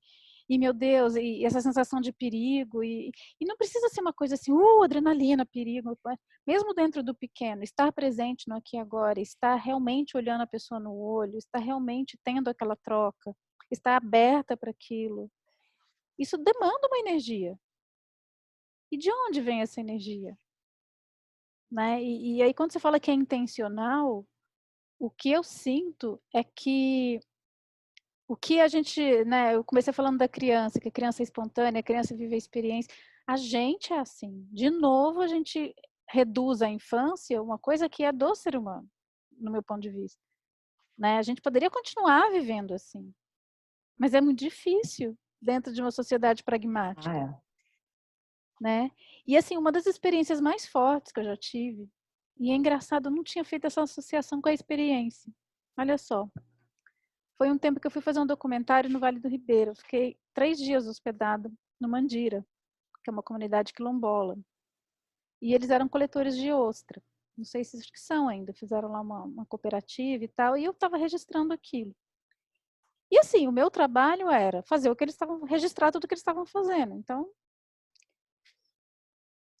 meu Deus, e essa sensação de perigo, e não precisa ser uma coisa assim, adrenalina, perigo, mesmo dentro do pequeno, estar presente no aqui e agora, estar realmente olhando a pessoa no olho, estar realmente tendo aquela troca, estar aberta para aquilo, isso demanda uma energia. E de onde vem essa energia? Né? E aí quando você fala que é intencional, o que eu sinto é que o que a gente, né, eu comecei falando da criança, que a criança é espontânea, a criança vive a experiência, a gente é assim. De novo, a gente reduz a infância uma coisa que é do ser humano, no meu ponto de vista. Né? A gente poderia continuar vivendo assim, mas é muito difícil dentro de uma sociedade pragmática. né? E assim, uma das experiências mais fortes que eu já tive, e é engraçado, eu não tinha feito essa associação com a experiência. Olha só, foi um tempo que eu fui fazer um documentário no Vale do Ribeira. Eu fiquei 3 dias hospedada no Mandira, que é uma comunidade quilombola. E eles eram coletores de ostra. Não sei se são ainda, fizeram lá uma cooperativa e tal, e eu estava registrando aquilo. E assim, o meu trabalho era fazer o que eles estavam, registrar tudo o que eles estavam fazendo. Então,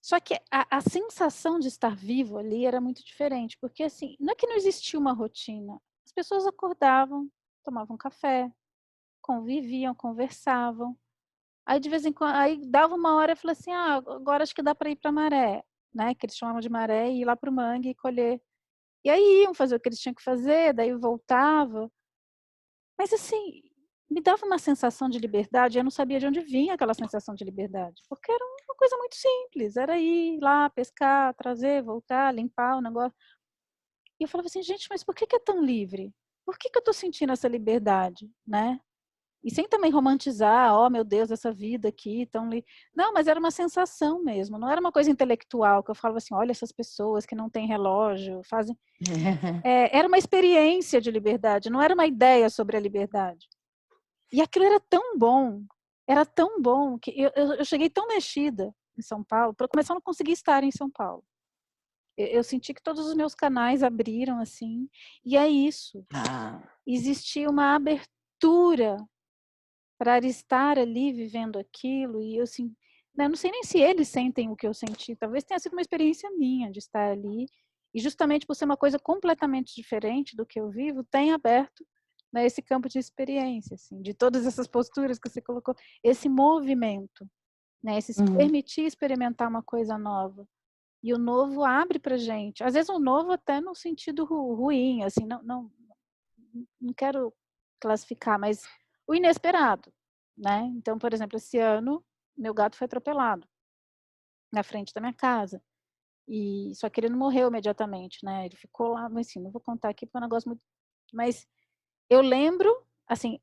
só que a sensação de estar vivo ali era muito diferente, porque assim, não é que não existia uma rotina. As pessoas acordavam, tomavam café, conviviam, conversavam. Aí de vez em quando, aí dava uma hora e falei assim, ah, agora acho que dá para ir para a maré, né? Que eles chamavam de maré, e ir lá para o mangue e colher. E aí iam fazer o que eles tinham que fazer, daí voltava. Mas assim, me dava uma sensação de liberdade, eu não sabia de onde vinha aquela sensação de liberdade, porque era uma coisa muito simples, era ir lá, pescar, trazer, voltar, limpar o negócio. E eu falava assim, gente, mas por que é tão livre? Por que eu estou sentindo essa liberdade, né? E sem também romantizar, oh meu Deus, essa vida aqui tão li... Não, mas era uma sensação mesmo, não era uma coisa intelectual, que eu falava assim, olha essas pessoas que não têm relógio, fazem... era uma experiência de liberdade, não era uma ideia sobre a liberdade. E aquilo era tão bom, que eu cheguei tão mexida em São Paulo, para começar, eu não consegui estar em São Paulo. Eu senti que todos os meus canais abriram, assim, e é isso. Existia uma abertura para estar ali vivendo aquilo, e eu assim, né, não sei nem se eles sentem o que eu senti, talvez tenha sido uma experiência minha de estar ali, e justamente por ser uma coisa completamente diferente do que eu vivo, tem aberto, né, esse campo de experiência, assim, de todas essas posturas que você colocou, esse movimento, né, esse se permitir experimentar uma coisa nova. E o novo abre para gente. Às vezes o novo até no sentido ruim, assim, não quero classificar, mas o inesperado, né? Então, por exemplo, esse ano, meu gato foi atropelado na frente da minha casa. E só que ele não morreu imediatamente, né? Ele ficou lá, mas assim, não vou contar aqui porque é um negócio muito... Mas eu lembro, assim,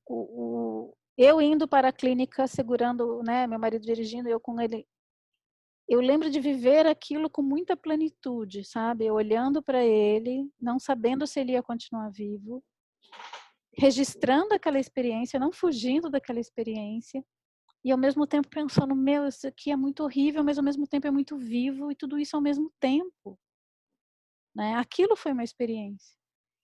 eu indo para a clínica segurando, né, meu marido dirigindo, eu com ele. Eu lembro de viver aquilo com muita plenitude, sabe? Eu olhando para ele, não sabendo se ele ia continuar vivo, registrando aquela experiência, não fugindo daquela experiência, e ao mesmo tempo pensando, meu, isso aqui é muito horrível, mas ao mesmo tempo é muito vivo, e tudo isso ao mesmo tempo, né? Aquilo foi uma experiência.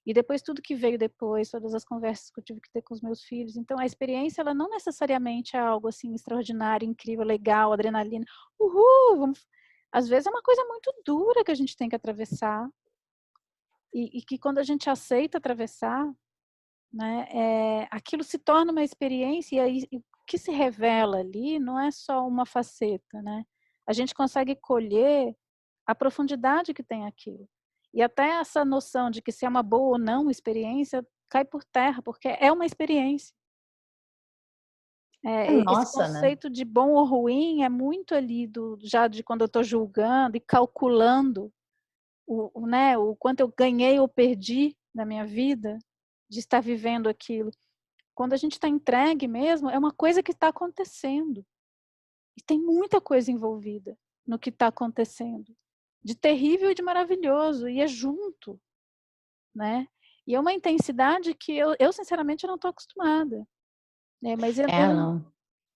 E depois tudo que veio depois, todas as conversas que eu tive que ter com os meus filhos. Então a experiência, ela não necessariamente é algo assim extraordinário, incrível, legal, adrenalina. Uhul! Às vezes é uma coisa muito dura que a gente tem que atravessar. E que quando a gente aceita atravessar, né, aquilo se torna uma experiência, e aí o que se revela ali não é só uma faceta, né? A gente consegue colher a profundidade que tem aquilo. E até essa noção de que se é uma boa ou não experiência cai por terra, porque é uma experiência. Esse Nossa, né? conceito de bom ou ruim é muito ali já de quando eu estou julgando e calculando né, o quanto eu ganhei ou perdi na minha vida de estar vivendo aquilo. Quando a gente está entregue mesmo, é uma coisa que está acontecendo. E tem muita coisa envolvida no que está acontecendo, de terrível e de maravilhoso, e é junto, né? E é uma intensidade que eu sinceramente não estou acostumada, né? Mas Não.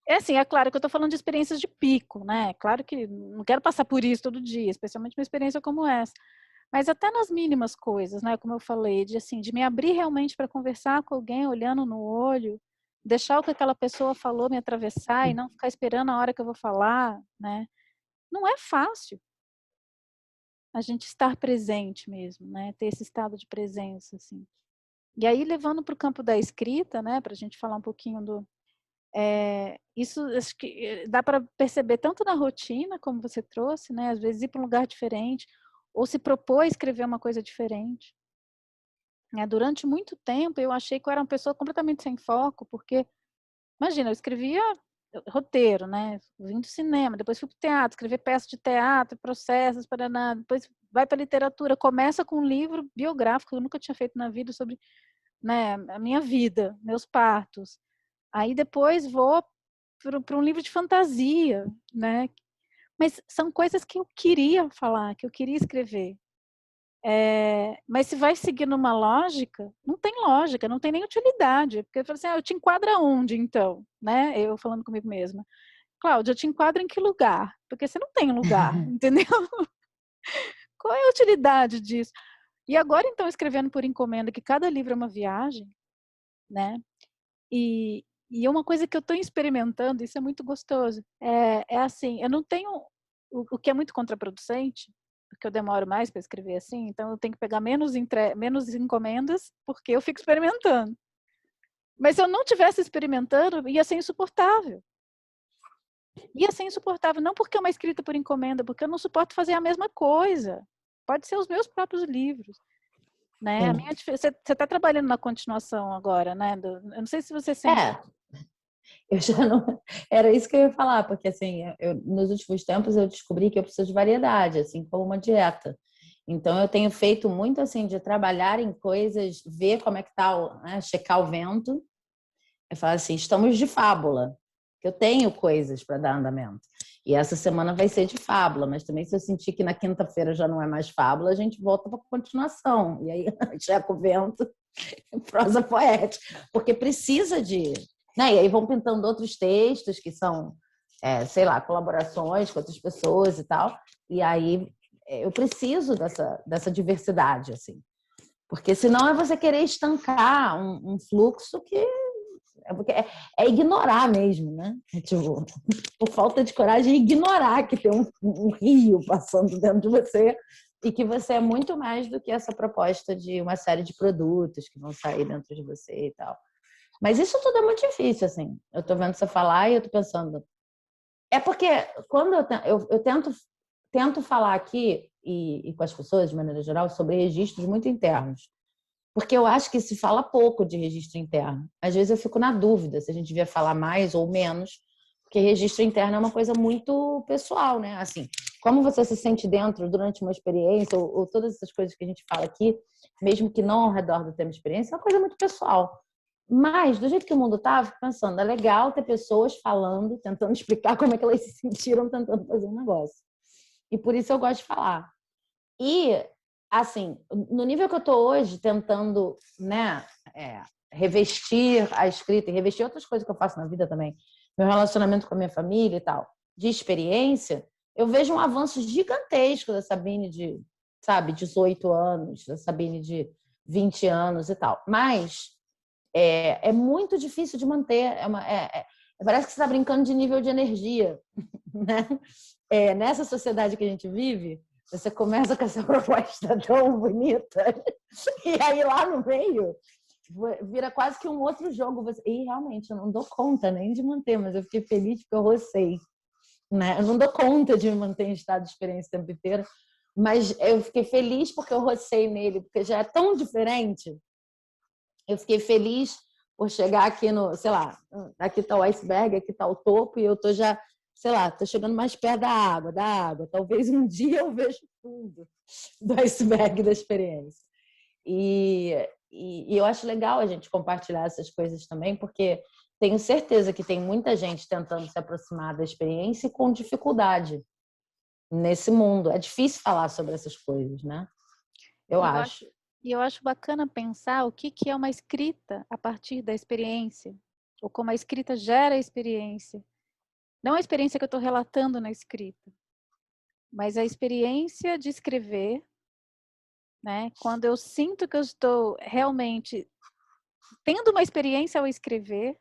é assim, é claro que eu estou falando de experiências de pico, né? Claro que não quero passar por isso todo dia, especialmente uma experiência como essa. Mas até nas mínimas coisas, né? Como eu falei, de assim, de me abrir realmente para conversar com alguém, olhando no olho, deixar o que aquela pessoa falou me atravessar e não ficar esperando a hora que eu vou falar, né? Não é fácil a gente estar presente mesmo, né? Ter esse estado de presença, assim. E aí, levando para o campo da escrita, né? Para a gente falar um pouquinho isso acho que dá para perceber tanto na rotina, como você trouxe, né? Às vezes ir para um lugar diferente, ou se propor a escrever uma coisa diferente. Durante muito tempo, eu achei que eu era uma pessoa completamente sem foco, porque, imagina, eu escrevia roteiro, né? Vim do cinema, depois fui para o teatro, escrever peças de teatro, processos, paraná, depois vai para a literatura, começa com um livro biográfico que eu nunca tinha feito na vida sobre, né, a minha vida, meus partos. Aí depois vou para um livro de fantasia, né? Mas são coisas que eu queria falar, que eu queria escrever. Mas se vai seguir numa lógica, não tem lógica, não tem nem utilidade. Porque eu falo assim, eu te enquadro aonde, então? Né? Eu falando comigo mesma. Cláudia, eu te enquadro em que lugar? Porque você não tem lugar, entendeu? Qual é a utilidade disso? E agora, então, escrevendo por encomenda, que cada livro é uma viagem, né? E é uma coisa que eu estou experimentando, isso é muito gostoso. É assim, eu não tenho o que é muito contraproducente, porque eu demoro mais para escrever assim, então eu tenho que pegar menos encomendas, porque eu fico experimentando. Mas se eu não tivesse experimentando, ia ser insuportável. Ia ser insuportável, não porque é uma escrita por encomenda, porque eu não suporto fazer a mesma coisa. Pode ser os meus próprios livros. Né? Você está trabalhando na continuação agora, né? Eu não sei se você sente. É, eu já não. Era isso que eu ia falar, porque assim, nos últimos tempos eu descobri que eu preciso de variedade, assim como uma dieta. Então eu tenho feito muito assim de trabalhar em coisas, ver como é que tá, né, checar o vento. Eu falo assim, estamos de fábula, que eu tenho coisas para dar andamento. E essa semana vai ser de fábula, mas também se eu sentir que na quinta-feira já não é mais fábula, a gente volta para a continuação. E aí checa o vento, prosa poética, porque precisa de, né? E aí vão pintando outros textos que são, sei lá, colaborações com outras pessoas e tal. E aí eu preciso dessa diversidade, assim. Porque senão é você querer estancar um fluxo que é ignorar mesmo, né? Tipo, por falta de coragem, ignorar que tem um rio passando dentro de você e que você é muito mais do que essa proposta de uma série de produtos que vão sair dentro de você e tal. Mas isso tudo é muito difícil, assim. Eu tô vendo você falar e eu tô pensando. É porque quando eu tento falar aqui e com as pessoas, de maneira geral, sobre registros muito internos. Porque eu acho que se fala pouco de registro interno. Às vezes eu fico na dúvida se a gente devia falar mais ou menos, porque registro interno é uma coisa muito pessoal, né? Assim, como você se sente dentro durante uma experiência, ou todas essas coisas que a gente fala aqui, mesmo que não ao redor do tema experiência, é uma coisa muito pessoal. Mas, do jeito que o mundo tá, eu fico pensando, é legal ter pessoas falando, tentando explicar como é que elas se sentiram tentando fazer um negócio. E por isso eu gosto de falar. E, assim, no nível que eu estou hoje, tentando, né, revestir a escrita e revestir outras coisas que eu faço na vida também, meu relacionamento com a minha família e tal, de experiência, eu vejo um avanço gigantesco da Sabine de, sabe, 18 anos, da Sabine de 20 anos e tal. Mas é muito difícil de manter. Parece que você está brincando de nível de energia, né? Nessa sociedade que a gente vive, você começa com essa proposta tão bonita e aí lá no meio vira quase que um outro jogo. E realmente eu não dou conta nem de manter, mas eu fiquei feliz porque eu rocei, né? Eu não dou conta de me manter em estado de experiência o tempo inteiro, mas eu fiquei feliz porque eu rocei nele, porque já é tão diferente. Eu fiquei feliz por chegar aqui no, sei lá, aqui está o iceberg, aqui está o topo, e eu tô já, sei lá, tô chegando mais perto da água. Talvez um dia eu veja o fundo do iceberg da experiência. E eu acho legal a gente compartilhar essas coisas também, porque tenho certeza que tem muita gente tentando se aproximar da experiência e com dificuldade nesse mundo. É difícil falar sobre essas coisas, né? Eu E eu acho. acho, e eu acho bacana pensar o que é uma escrita a partir da experiência, ou como a escrita gera a experiência. Não a experiência que eu estou relatando na escrita, mas a experiência de escrever, né? Quando eu sinto que eu estou realmente tendo uma experiência ao escrever.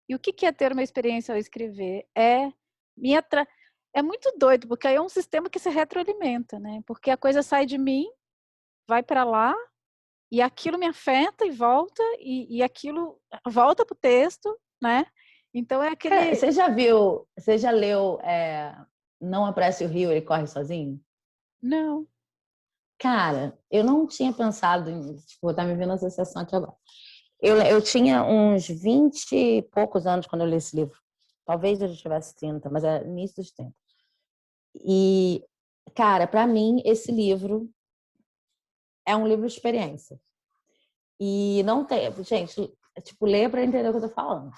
E o que é ter uma experiência ao escrever? É muito doido, porque aí é um sistema que se retroalimenta, né? Porque a coisa sai de mim, vai para lá, e aquilo me afeta e volta, e aquilo volta para o texto, né? Então é aquele. Você já leu Não Apresse o Rio, Ele Corre Sozinho? Não. Cara, eu não tinha pensado em, tipo, tá me vendo a associação aqui agora. Eu tinha uns 20 e poucos anos quando eu li esse livro. Talvez eu já tivesse 30, mas é início dos 30. E, cara, para mim, esse livro é um livro de experiência. E não tem, gente, tipo, leia para entender o que eu tô falando.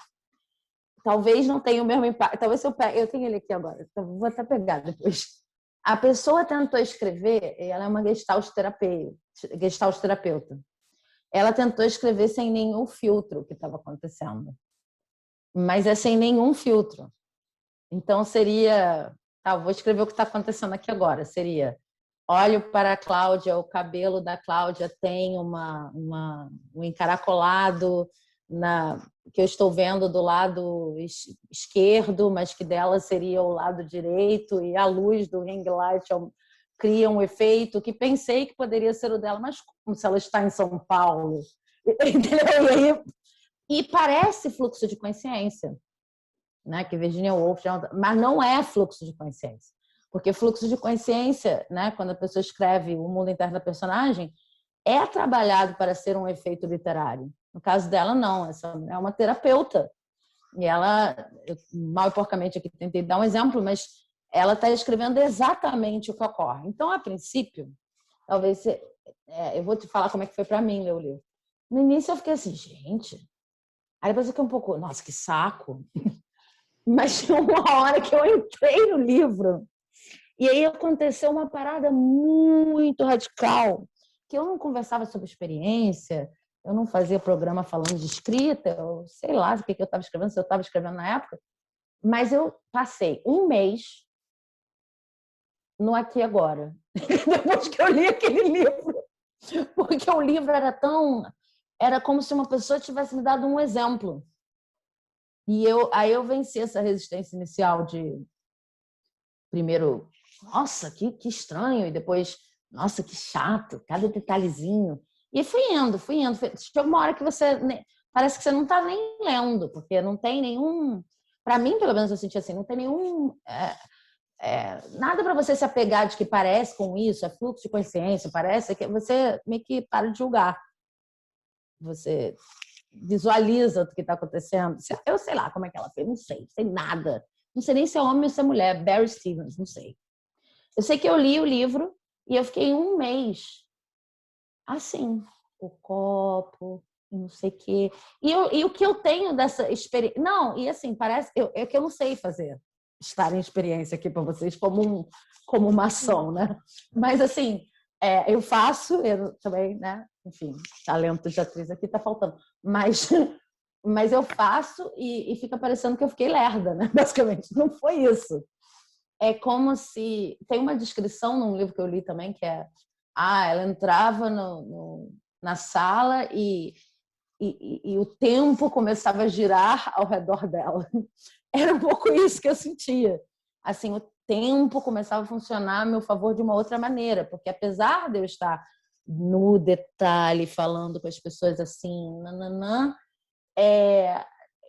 talvez não tenha o mesmo impacto. Talvez eu tenho ele aqui agora, então vou até pegar depois. A pessoa tentou escrever, ela é uma gestalt terapeuta. Ela tentou escrever sem nenhum filtro o que estava acontecendo. Mas é sem nenhum filtro. Então seria, vou escrever o que está acontecendo aqui agora. Seria, olho para a Cláudia, o cabelo da Cláudia tem um encaracolado que eu estou vendo do lado esquerdo, mas que dela seria o lado direito, e a luz do ring light cria um efeito que pensei que poderia ser o dela, mas como se ela está em São Paulo? Entendeu? E parece fluxo de consciência, né? Que Virginia Woolf mas não é fluxo de consciência, porque fluxo de consciência, né? Quando a pessoa escreve o mundo interno da personagem, é trabalhado para ser um efeito literário. No caso dela, não. Essa é uma terapeuta. E ela, eu, mal e porcamente aqui tentei dar um exemplo, mas ela está escrevendo exatamente o que ocorre. Então, a princípio, talvez eu vou te falar como é que foi para mim ler o livro. No início eu fiquei assim, gente. Aí depois eu fiquei um pouco, nossa, que saco. Mas tinha uma hora que eu entrei no livro e aí aconteceu uma parada muito radical, que eu não conversava sobre experiência, eu não fazia programa falando de escrita, eu sei lá o que eu estava escrevendo, se eu estava escrevendo na época, mas eu passei um mês no Aqui e Agora, depois que eu li aquele livro, porque o livro era como se uma pessoa tivesse me dado um exemplo. E aí eu venci essa resistência inicial de, primeiro, nossa, que estranho, e depois, nossa, que chato, cada detalhezinho. E fui indo. Chega uma hora que você, parece que você não está nem lendo, porque não tem nenhum, para mim, pelo menos eu senti assim, não tem nenhum, nada para você se apegar de que parece com isso, é fluxo de consciência, parece que você meio que para de julgar. Você visualiza o que está acontecendo. Eu sei lá como é que ela fez, não sei nada. Não sei nem se é homem ou se é mulher, Barry Stevens, não sei. Eu sei que eu li o livro e eu fiquei um mês assim, o copo, não sei o quê. E o que eu tenho dessa experiência... Não, e assim, parece... É que eu não sei fazer estar em experiência aqui para vocês como uma ação, né? Mas assim, eu faço, eu também, né? Enfim, talento de atriz aqui tá faltando. Mas eu faço e fica parecendo que eu fiquei lerda, né? Basicamente, não foi isso. É como se... Tem uma descrição num livro que eu li também, que é... ela entrava na sala e o tempo começava a girar ao redor dela. Era um pouco isso que eu sentia. Assim, o tempo começava a funcionar a meu favor de uma outra maneira, porque apesar de eu estar no detalhe, falando com as pessoas assim, nananã,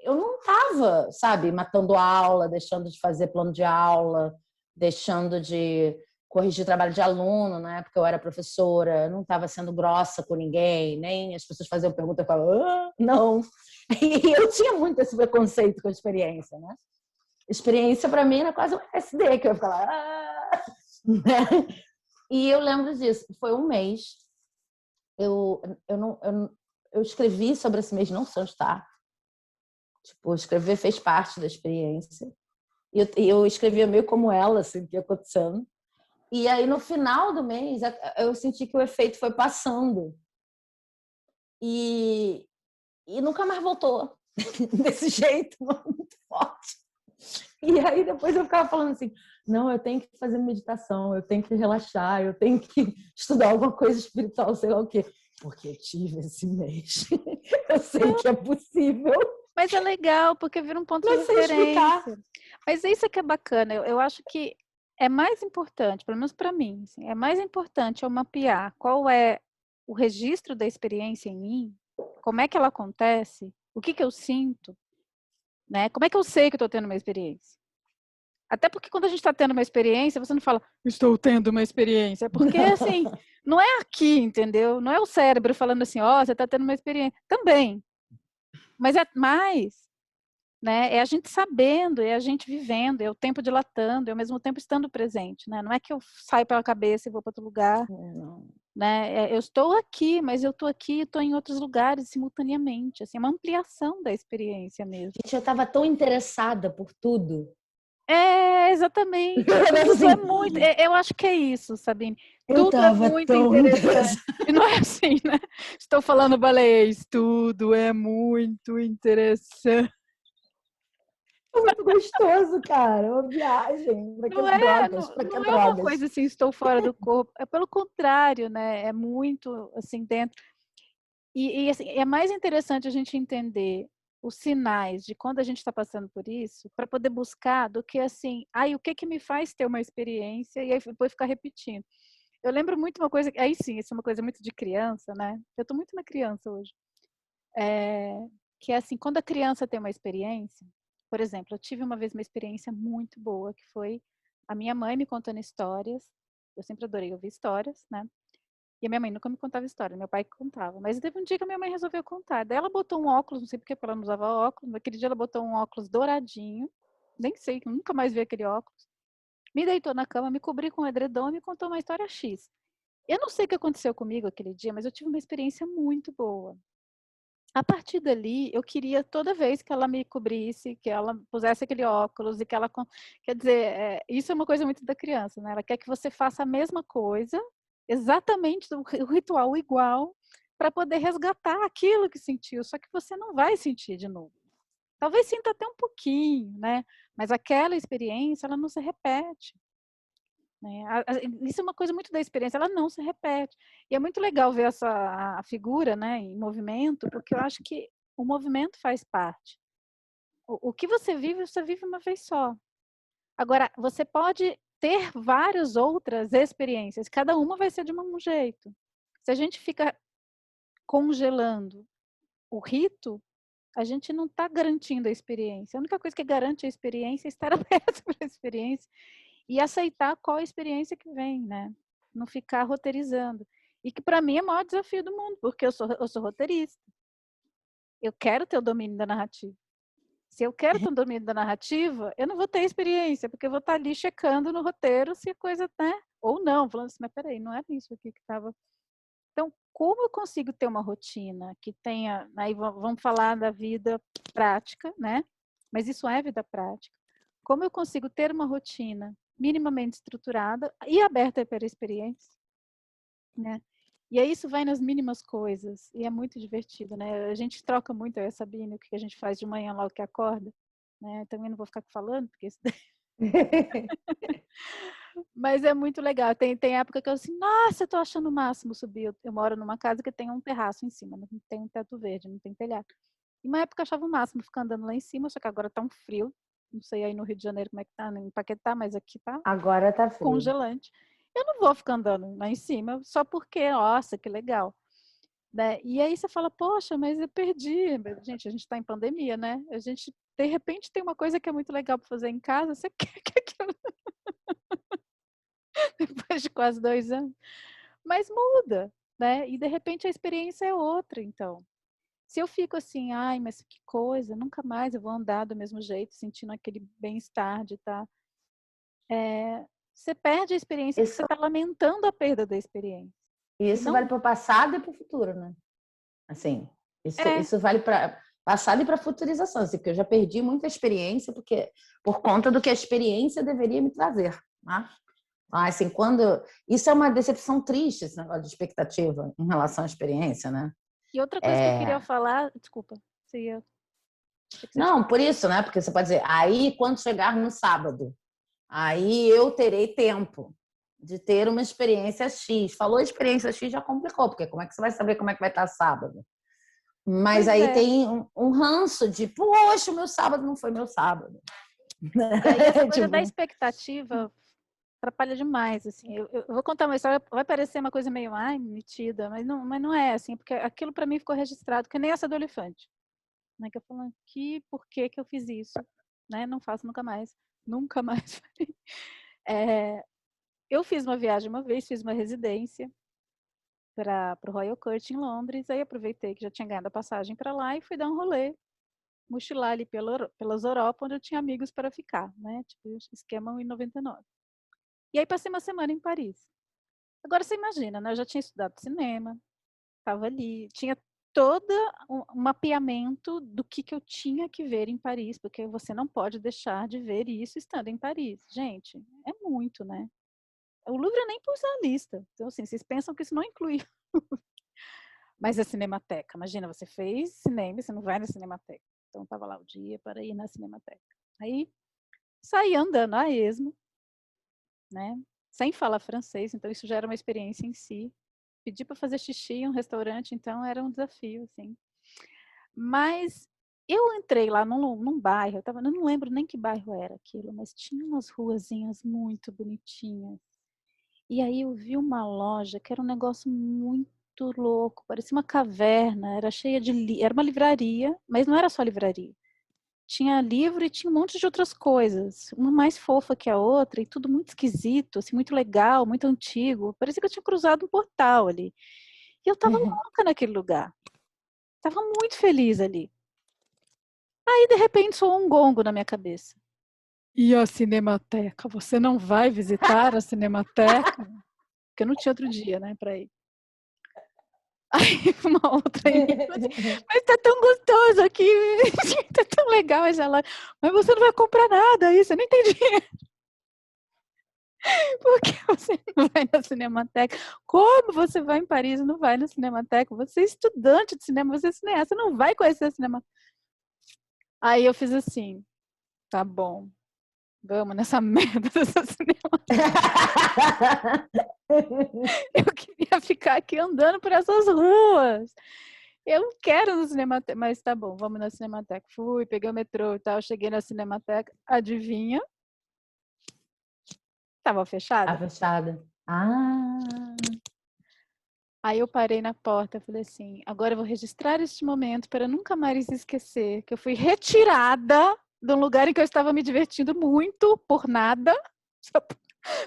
eu não estava, sabe, matando aula, deixando de fazer plano de aula, deixando de corrigir trabalho de aluno, né? Porque eu era professora, não estava sendo grossa com ninguém, nem as pessoas faziam pergunta e eu falava, não. E eu tinha muito esse preconceito com a experiência, né? Experiência para mim era quase um SD, que eu ficava, né? E eu lembro disso, foi um mês, eu escrevi sobre esse mês não só estar, tipo, escrever fez parte da experiência. E eu escrevia meio como ela, assim, o que ia acontecendo. E aí, no final do mês, eu senti que o efeito foi passando. E nunca mais voltou. Desse jeito, muito forte. E aí, depois eu ficava falando assim, não, eu tenho que fazer meditação, eu tenho que relaxar, eu tenho que estudar alguma coisa espiritual, sei lá o quê. Porque eu tive esse mês. Eu sei que é possível. Mas é legal, porque vira um ponto de referência. Mas isso é que é bacana. Eu acho que é mais importante, pelo menos para mim, assim, é mais importante eu mapear qual é o registro da experiência em mim, como é que ela acontece, o que eu sinto, né? Como é que eu sei que eu estou tendo uma experiência? Até porque quando a gente está tendo uma experiência, você não fala, estou tendo uma experiência. É porque, assim, não é aqui, entendeu? Não é o cérebro falando assim, ó, você está tendo uma experiência. Também. Mas é mais, né? É a gente sabendo, é a gente vivendo, é o tempo dilatando, é ao mesmo tempo estando presente, né? Não é que eu saio pela cabeça e vou para outro lugar. Não. né? Eu estou aqui, mas eu estou aqui e estou em outros lugares simultaneamente. Assim, é uma ampliação da experiência mesmo. Gente, eu estava tão interessada por tudo. Exatamente. Tudo é Assim, muito. Eu acho que é isso, Sabine. eu Tudo é estava muito tão interessante. interessada. E não é assim, né? Estou falando baleiês. Tudo é muito interessante. Foi muito gostoso, cara. Uma viagem. Para que Não é, drogas? não, Para que não é uma drogas? coisa assim, estou fora do corpo. É pelo contrário, né? É muito assim dentro. Assim, é mais interessante a gente entender os sinais de quando a gente está passando por isso, para poder buscar, do que assim, o que que me faz ter uma experiência e aí depois ficar repetindo. Eu lembro muito uma coisa, aí sim, isso é uma coisa muito de criança, né? Eu estou muito na criança hoje. Que é assim, quando a criança tem uma experiência, por exemplo, eu tive uma vez uma experiência muito boa, que foi a minha mãe me contando histórias. Eu sempre adorei ouvir histórias, né? E a minha mãe nunca me contava história, meu pai que contava. Mas teve um dia que a minha mãe resolveu contar. Daí ela botou um óculos, não sei porque ela não usava óculos. Naquele dia ela botou um óculos douradinho. Nem sei, nunca mais vi aquele óculos. Me deitou na cama, me cobri com um edredom e me contou uma história X. Eu não sei o que aconteceu comigo aquele dia, mas eu tive uma experiência muito boa. A partir dali, eu queria toda vez que ela me cobrisse, que ela pusesse aquele óculos e que ela. Quer dizer, isso é uma coisa muito da criança, né? Ela quer que você faça a mesma coisa, exatamente o ritual igual, para poder resgatar aquilo que sentiu, só que você não vai sentir de novo. Talvez sinta até um pouquinho, né? Mas aquela experiência, ela não se repete. Né? Isso é uma coisa muito da experiência, ela não se repete. E é muito legal ver a figura, né, em movimento, porque eu acho que o movimento faz parte. O que você vive uma vez só. Agora, você pode ter várias outras experiências, cada uma vai ser de um jeito. Se a gente fica congelando o rito, a gente não está garantindo a experiência. A única coisa que garante a experiência é estar aberto para a experiência e aceitar qual a experiência que vem, né? Não ficar roteirizando. E que para mim é o maior desafio do mundo, porque eu sou roteirista. Eu quero ter o domínio da narrativa. Se eu quero ter o domínio da narrativa, eu não vou ter experiência, porque eu vou estar ali checando no roteiro se a coisa, né? Ou não, falando assim, mas peraí, não era isso aqui que estava. Então, como eu consigo ter uma rotina que tenha, aí vamos falar da vida prática, né? Mas isso é vida prática. Como eu consigo ter uma rotina minimamente estruturada e aberta para a experiência, né? E aí isso vai nas mínimas coisas e é muito divertido, né? A gente troca muito, eu e a Sabine, o que a gente faz de manhã logo que acorda, né? Também não vou ficar falando, porque isso... Mas é muito legal. Tem época que eu assim, nossa, eu tô achando o máximo subir. Eu moro numa casa que tem um terraço em cima, não tem um teto verde, não tem telhado. E uma época eu achava o máximo ficar andando lá em cima, só que agora tá um frio. Não sei aí no Rio de Janeiro como é que tá, em Paquetá, mas aqui tá Agora tá frio. congelante. Eu não vou ficar andando lá em cima só porque, nossa, que legal. Né? E aí você fala, poxa, mas eu perdi. Gente, a gente está em pandemia, né? A gente, de repente, tem uma coisa que é muito legal para fazer em casa, você quer que aquilo depois de quase 2 anos. Mas muda, né? E de repente a experiência é outra, então. Se eu fico assim, ai, mas que coisa, nunca mais eu vou andar do mesmo jeito, sentindo aquele bem-estar de estar. Você perde a experiência porque você Isso, está lamentando a perda da experiência. E isso vale não para o passado e para o futuro, né? Assim, isso, é. isso vale para passado e para futurização, assim, porque eu já perdi muita experiência porque por conta do que a experiência deveria me trazer, né? Assim, quando isso é uma decepção triste, esse negócio de expectativa em relação à experiência, né? E outra coisa que eu queria É, falar, desculpa, achei que você tinha. não, por isso, né? Porque você pode dizer, aí quando chegar no sábado, aí eu terei tempo de ter uma experiência X. Falou experiência X já complicou, porque como é que você vai saber como é que vai estar sábado? Mas Pois aí é. tem um ranço de, poxa, o meu sábado não foi meu sábado. E essa coisa da Tipo, expectativa atrapalha demais, assim. Eu vou contar uma história, vai parecer uma coisa meio, ai, metida, mas não é, assim, porque aquilo para mim ficou registrado, que nem essa do elefante, né? Que eu falo, por que que eu fiz isso? Né? Não faço nunca mais. Nunca mais. Eu fiz uma viagem uma vez, fiz uma residência para o Royal Court em Londres, aí aproveitei que já tinha ganhado a passagem para lá e fui dar um rolê, mochilar ali pelas Europa, onde eu tinha amigos para ficar, né? Tipo, esquema 1,99. E aí passei uma semana em Paris. Agora você imagina, né? Eu já tinha estudado cinema, estava ali, tinha todo um mapeamento do que eu tinha que ver em Paris, porque você não pode deixar de ver isso estando em Paris. Gente, é muito, né? O Louvre eu nem pus na lista. Então, assim, vocês pensam que isso não inclui. Mas a Cinemateca, imagina, você fez cinema e você não vai na Cinemateca. Então, estava lá o dia para ir na Cinemateca. Aí, saí andando a esmo, né? Sem falar francês, então isso já era uma experiência em si. Pedi para fazer xixi em um restaurante, então era um desafio, assim. Mas eu entrei lá num bairro, eu não lembro nem que bairro era aquilo, mas tinha umas ruazinhas muito bonitinhas. E aí eu vi uma loja que era um negócio muito louco, parecia uma caverna, era cheia de era uma livraria, mas não era só livraria. Tinha livro e tinha um monte de outras coisas, uma mais fofa que a outra e tudo muito esquisito, assim, muito legal, muito antigo. Parecia que eu tinha cruzado um portal ali. E eu estava louca naquele lugar. Estava muito feliz ali. Aí, de repente, soou um gongo na minha cabeça. E a Cinemateca? Você não vai visitar a Cinemateca? Porque não tinha outro dia, né, para ir. Aí uma outra em mim falou assim, mas tá tão gostoso aqui, tá tão legal essa loja. Mas você não vai comprar nada aí, você não entende. Por que você não vai na Cinemateca? Como você vai em Paris e não vai na Cinemateca? Você é estudante de cinema, você é cineasta, você não vai conhecer a Cinemateca. Aí eu fiz assim, tá bom, vamos nessa merda dessa Cinemateca. Eu queria ficar aqui andando por essas ruas. Eu quero no Cinemateca, mas tá bom, vamos na Cinemateca. Fui, peguei o metrô e tal, cheguei na Cinemateca, adivinha? Tava A fechada. fechada. Ah, Aí eu parei na porta e falei assim, agora eu vou registrar este momento para nunca mais esquecer que eu fui retirada de um lugar em que eu estava me divertindo muito, por nada, só,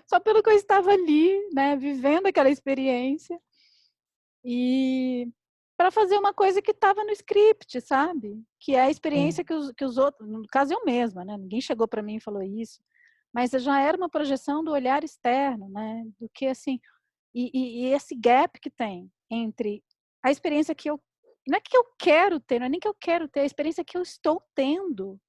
só pelo que eu estava ali, né, vivendo aquela experiência. E para fazer uma coisa que estava no script, sabe? Que é a experiência sim. que os outros, no caso eu mesma, né? Ninguém chegou para mim e falou isso, mas já era uma projeção do olhar externo, né? Do que assim, e esse gap que tem entre a experiência que eu, não é que eu quero ter, não é nem que eu quero ter, é a experiência que eu estou tendo.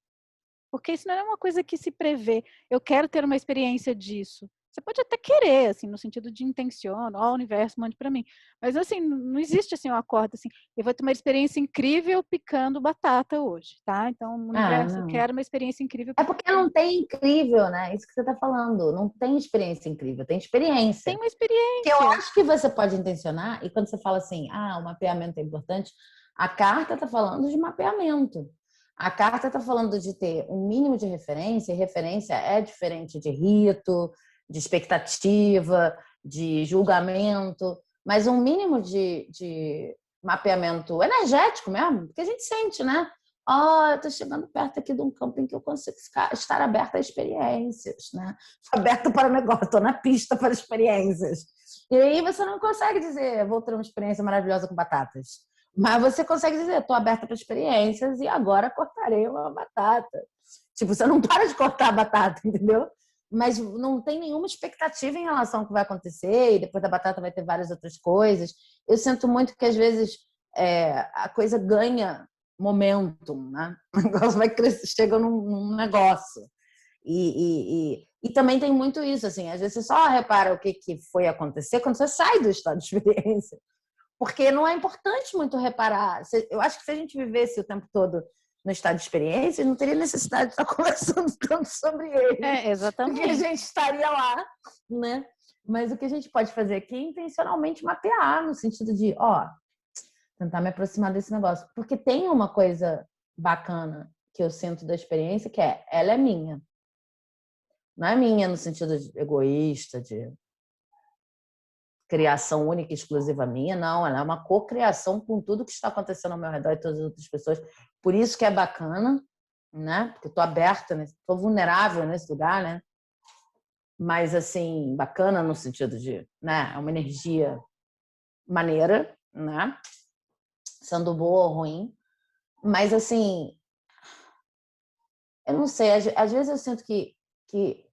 Porque isso não é uma coisa que se prevê. Eu quero ter uma experiência disso. Você pode até querer, assim, no sentido de intenciono, ó, o universo mande para mim. Mas, assim, não existe, assim, um acordo, assim, eu vou ter uma experiência incrível picando batata hoje, tá? Então, o Ah, universo, eu não. quero uma experiência incrível É picando porque não tem incrível, né? Isso que você está falando. Não tem experiência incrível, tem tem experiência. uma Que eu experiência. acho que você pode intencionar, e quando você fala assim, ah, o mapeamento é importante, a carta está falando de mapeamento. A carta está falando de ter um mínimo de referência, e referência é diferente de rito, de expectativa, de julgamento, mas um mínimo de mapeamento energético mesmo, porque a gente sente, né? Ó, eu estou chegando perto aqui de um campo em que eu consigo estar aberta a experiências, né? Aberta para o negócio, estou na pista para experiências. E aí você não consegue dizer, vou ter uma experiência maravilhosa com batatas. Mas você consegue dizer, estou aberta para experiências e agora cortarei uma batata. Tipo, você não para de cortar a batata, entendeu? Mas não tem nenhuma expectativa em relação ao que vai acontecer, e depois da batata vai ter várias outras coisas. Eu sinto muito que, às vezes, a coisa ganha momentum, né? O negócio vai crescer, chega num negócio. E também tem muito isso, assim, às vezes você só repara o que foi acontecer quando você sai do estado de experiência. Porque não é importante muito reparar. Eu acho que se a gente vivesse o tempo todo no estado de experiência, não teria necessidade de estar conversando tanto sobre ele. É, Porque a exatamente. gente estaria lá, né? Mas o que a gente pode fazer aqui é intencionalmente mapear, no sentido de, ó, tentar me aproximar desse negócio. Porque tem uma coisa bacana que eu sinto da experiência, que é, ela é minha. Não é minha no sentido de egoísta, de criação única e exclusiva minha, não. Ela é uma cocriação com tudo que está acontecendo ao meu redor e todas as outras pessoas. Por isso que é bacana, né? Porque estou aberta, estou vulnerável nesse lugar, né? Mas, assim, bacana no sentido de, né? É uma energia maneira, né? Sendo boa ou ruim. Mas, assim, eu não sei, às vezes eu sinto que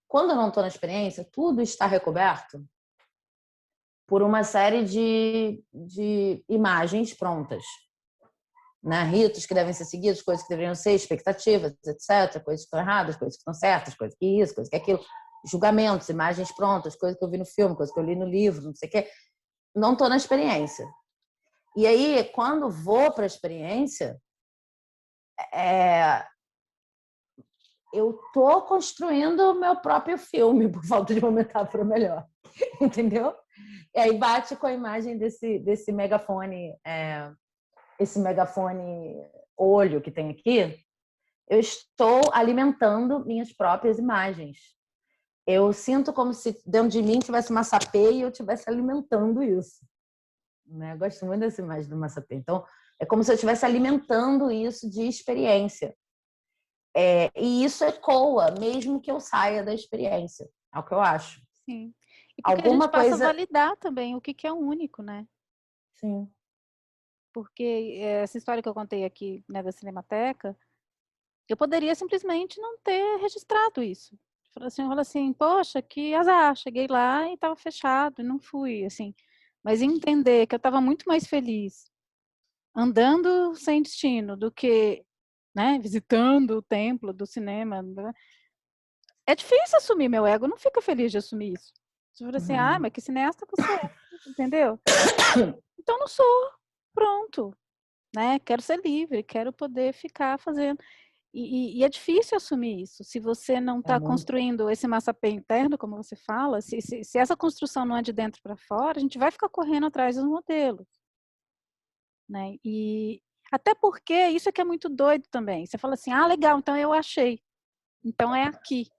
quando eu não estou na experiência, tudo está recoberto por uma série de imagens prontas, né? Ritos que devem ser seguidos, coisas que deveriam ser, expectativas, etc. Coisas que estão erradas, coisas que estão certas, coisas que isso, coisas que aquilo. Julgamentos, imagens prontas, coisas que eu vi no filme, coisas que eu li no livro, não sei o quê. Não estou na experiência. E aí, quando vou para a experiência, eu estou construindo o meu próprio filme, por falta de uma metáfora melhor. Entendeu? E aí bate com a imagem desse megafone, esse megafone olho que tem aqui. Eu estou alimentando minhas próprias imagens. Eu sinto como se dentro de mim tivesse uma sapê e eu estivesse alimentando isso. Né? Eu gosto muito dessa imagem do massapê. Então, é como se eu estivesse alimentando isso de experiência. E isso ecoa, mesmo que eu saia da experiência. É o que eu acho. Sim. E porque a Alguma gente passa a coisa... validar também o que é único, né? Sim. Porque essa história que eu contei aqui, né, da Cinemateca, eu poderia simplesmente não ter registrado isso. Fala assim, poxa, que azar, cheguei lá e estava fechado, e não fui, assim. Mas entender que eu estava muito mais feliz andando sem destino do que, né, visitando o templo do cinema. Né? É difícil assumir, meu ego não fica feliz de assumir isso. Você fala assim, mas que cineasta você é, entendeu? Então não sou, pronto, né? Quero ser livre, quero poder ficar fazendo. E é difícil assumir isso. Se você não está construindo esse massapê interno, como você fala, se essa construção não é de dentro para fora, a gente vai ficar correndo atrás dos modelos. Né? E até porque isso é que é muito doido também. Você fala assim, legal, então eu achei. Então é aqui.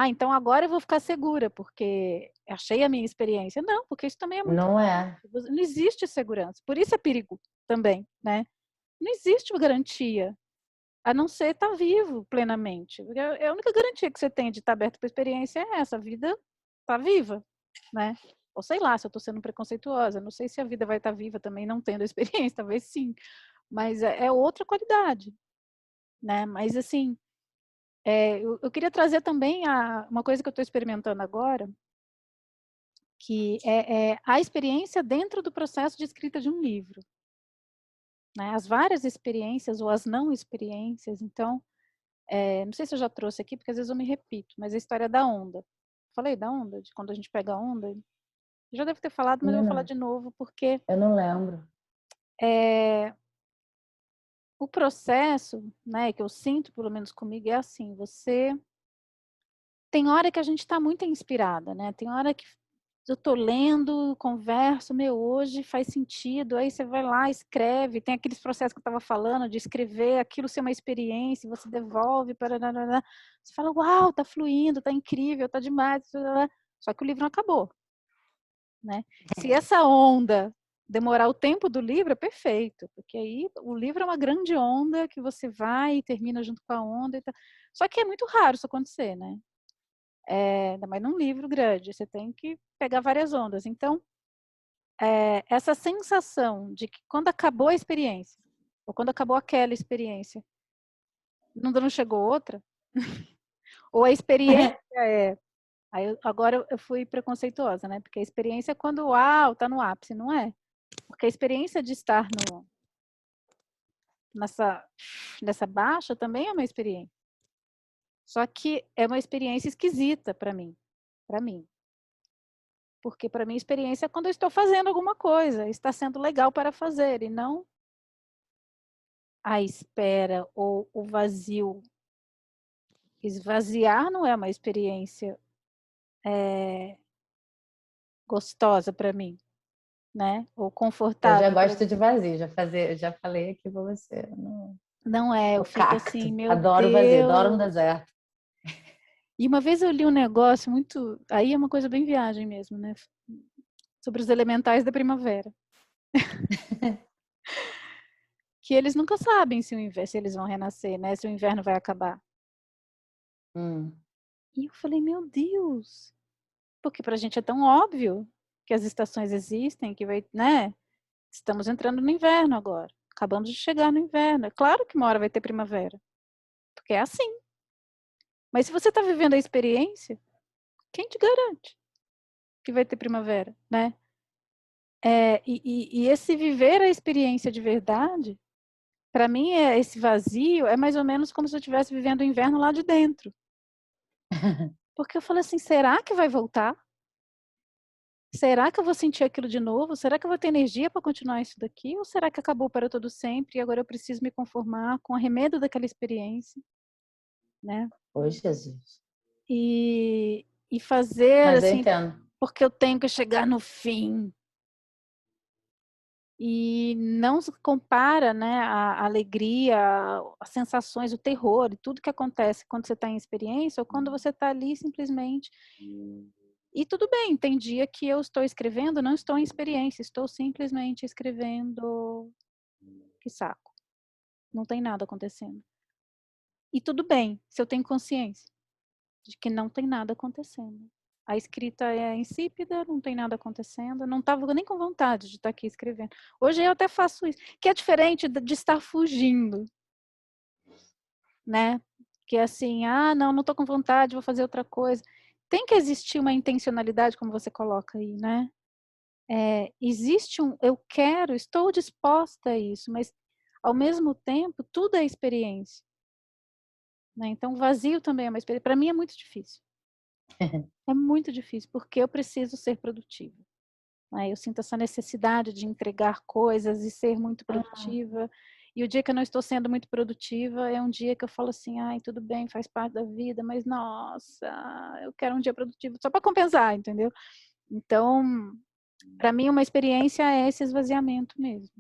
Então agora eu vou ficar segura, porque achei a minha experiência. Não, porque isso também é muito... Não é. Não existe segurança. Por isso é perigo também, né? Não existe garantia, a não ser estar vivo plenamente. A única garantia que você tem de estar aberto para a experiência é essa, a vida está viva, né? Ou sei lá, se eu estou sendo preconceituosa, não sei se a vida vai estar viva também não tendo a experiência, talvez sim, mas é outra qualidade, né? Mas assim, eu queria trazer também uma coisa que eu estou experimentando agora, que é a experiência dentro do processo de escrita de um livro. Né? As várias experiências ou as não experiências. Então, não sei se eu já trouxe aqui, porque às vezes eu me repito, mas a história da onda. Falei da onda, de quando a gente pega a onda? Eu já devo ter falado, mas eu vou falar de novo, porque eu não lembro. O processo, né, que eu sinto, pelo menos comigo, é assim, você... Tem hora que a gente está muito inspirada, né? Tem hora que eu tô lendo, converso, hoje faz sentido, aí você vai lá, escreve, tem aqueles processos que eu estava falando, de escrever, aquilo ser uma experiência, você devolve, você fala, uau, tá fluindo, tá incrível, tá demais, só que o livro não acabou, né? Se essa onda demorar o tempo do livro, é perfeito, porque aí o livro é uma grande onda que você vai e termina junto com a onda, só que é muito raro isso acontecer, né? Ainda mais num livro grande, você tem que pegar várias ondas. Então, essa sensação de que quando acabou a experiência, ou quando acabou aquela experiência, não chegou outra, ou a experiência agora eu fui preconceituosa, né? Porque a experiência é quando uau, tá no ápice, não é? Porque a experiência de estar nessa baixa também é uma experiência. Só que é uma experiência esquisita para mim. Porque para mim experiência é quando eu estou fazendo alguma coisa, está sendo legal para fazer, e não a espera ou o vazio. Esvaziar não é uma experiência gostosa para mim, né? Ou Eu já confortável para gosto mim. de vazio, já falei aqui para você. Não é, eu O fico cacto. assim, meu Adoro vazio, adoro um Deus. deserto. E uma vez eu li um negócio muito, aí é uma coisa bem viagem mesmo, né? Sobre os elementais da primavera. Que eles nunca sabem se eles vão renascer, né? Se o inverno vai acabar. E eu falei, meu Deus, porque para a gente é tão óbvio que as estações existem, que vai, né? Estamos entrando no inverno agora. Acabamos de chegar no inverno. É claro que uma hora vai ter primavera, porque é assim. Mas se você está vivendo a experiência, quem te garante que vai ter primavera, né? E esse viver a experiência de verdade, para mim, esse vazio é mais ou menos como se eu estivesse vivendo o inverno lá de dentro. Porque eu falei assim, será que vai voltar? Será que eu vou sentir aquilo de novo? Será que eu vou ter energia para continuar isso daqui? Ou será que acabou para todo sempre e agora eu preciso me conformar com o arremedo daquela experiência, né? Ô, Jesus. E fazer Mas eu assim, entendo. porque eu tenho que chegar no fim. E não se compara, né, a alegria, as sensações, o terror e tudo que acontece quando você está em experiência ou quando você está ali simplesmente. E tudo bem, tem dia que eu estou escrevendo, não estou em experiência, estou simplesmente escrevendo. Que saco. Não tem nada acontecendo. E tudo bem, se eu tenho consciência de que não tem nada acontecendo. A escrita é insípida, não tem nada acontecendo, não estava nem com vontade de estar aqui escrevendo. Hoje eu até faço isso, que é diferente de estar fugindo, né? Que é assim, não estou com vontade, vou fazer outra coisa. Tem que existir uma intencionalidade, como você coloca aí, né? Existe eu quero, estou disposta a isso, mas ao mesmo tempo, tudo é experiência. Né? Então, o vazio também é uma experiência. Para mim é muito difícil. É muito difícil, porque eu preciso ser produtiva. Né? Eu sinto essa necessidade de entregar coisas e ser muito produtiva. E o dia que eu não estou sendo muito produtiva é um dia que eu falo assim, ai, tudo bem, faz parte da vida, mas nossa, eu quero um dia produtivo só para compensar, entendeu? Então, para mim, uma experiência é esse esvaziamento mesmo.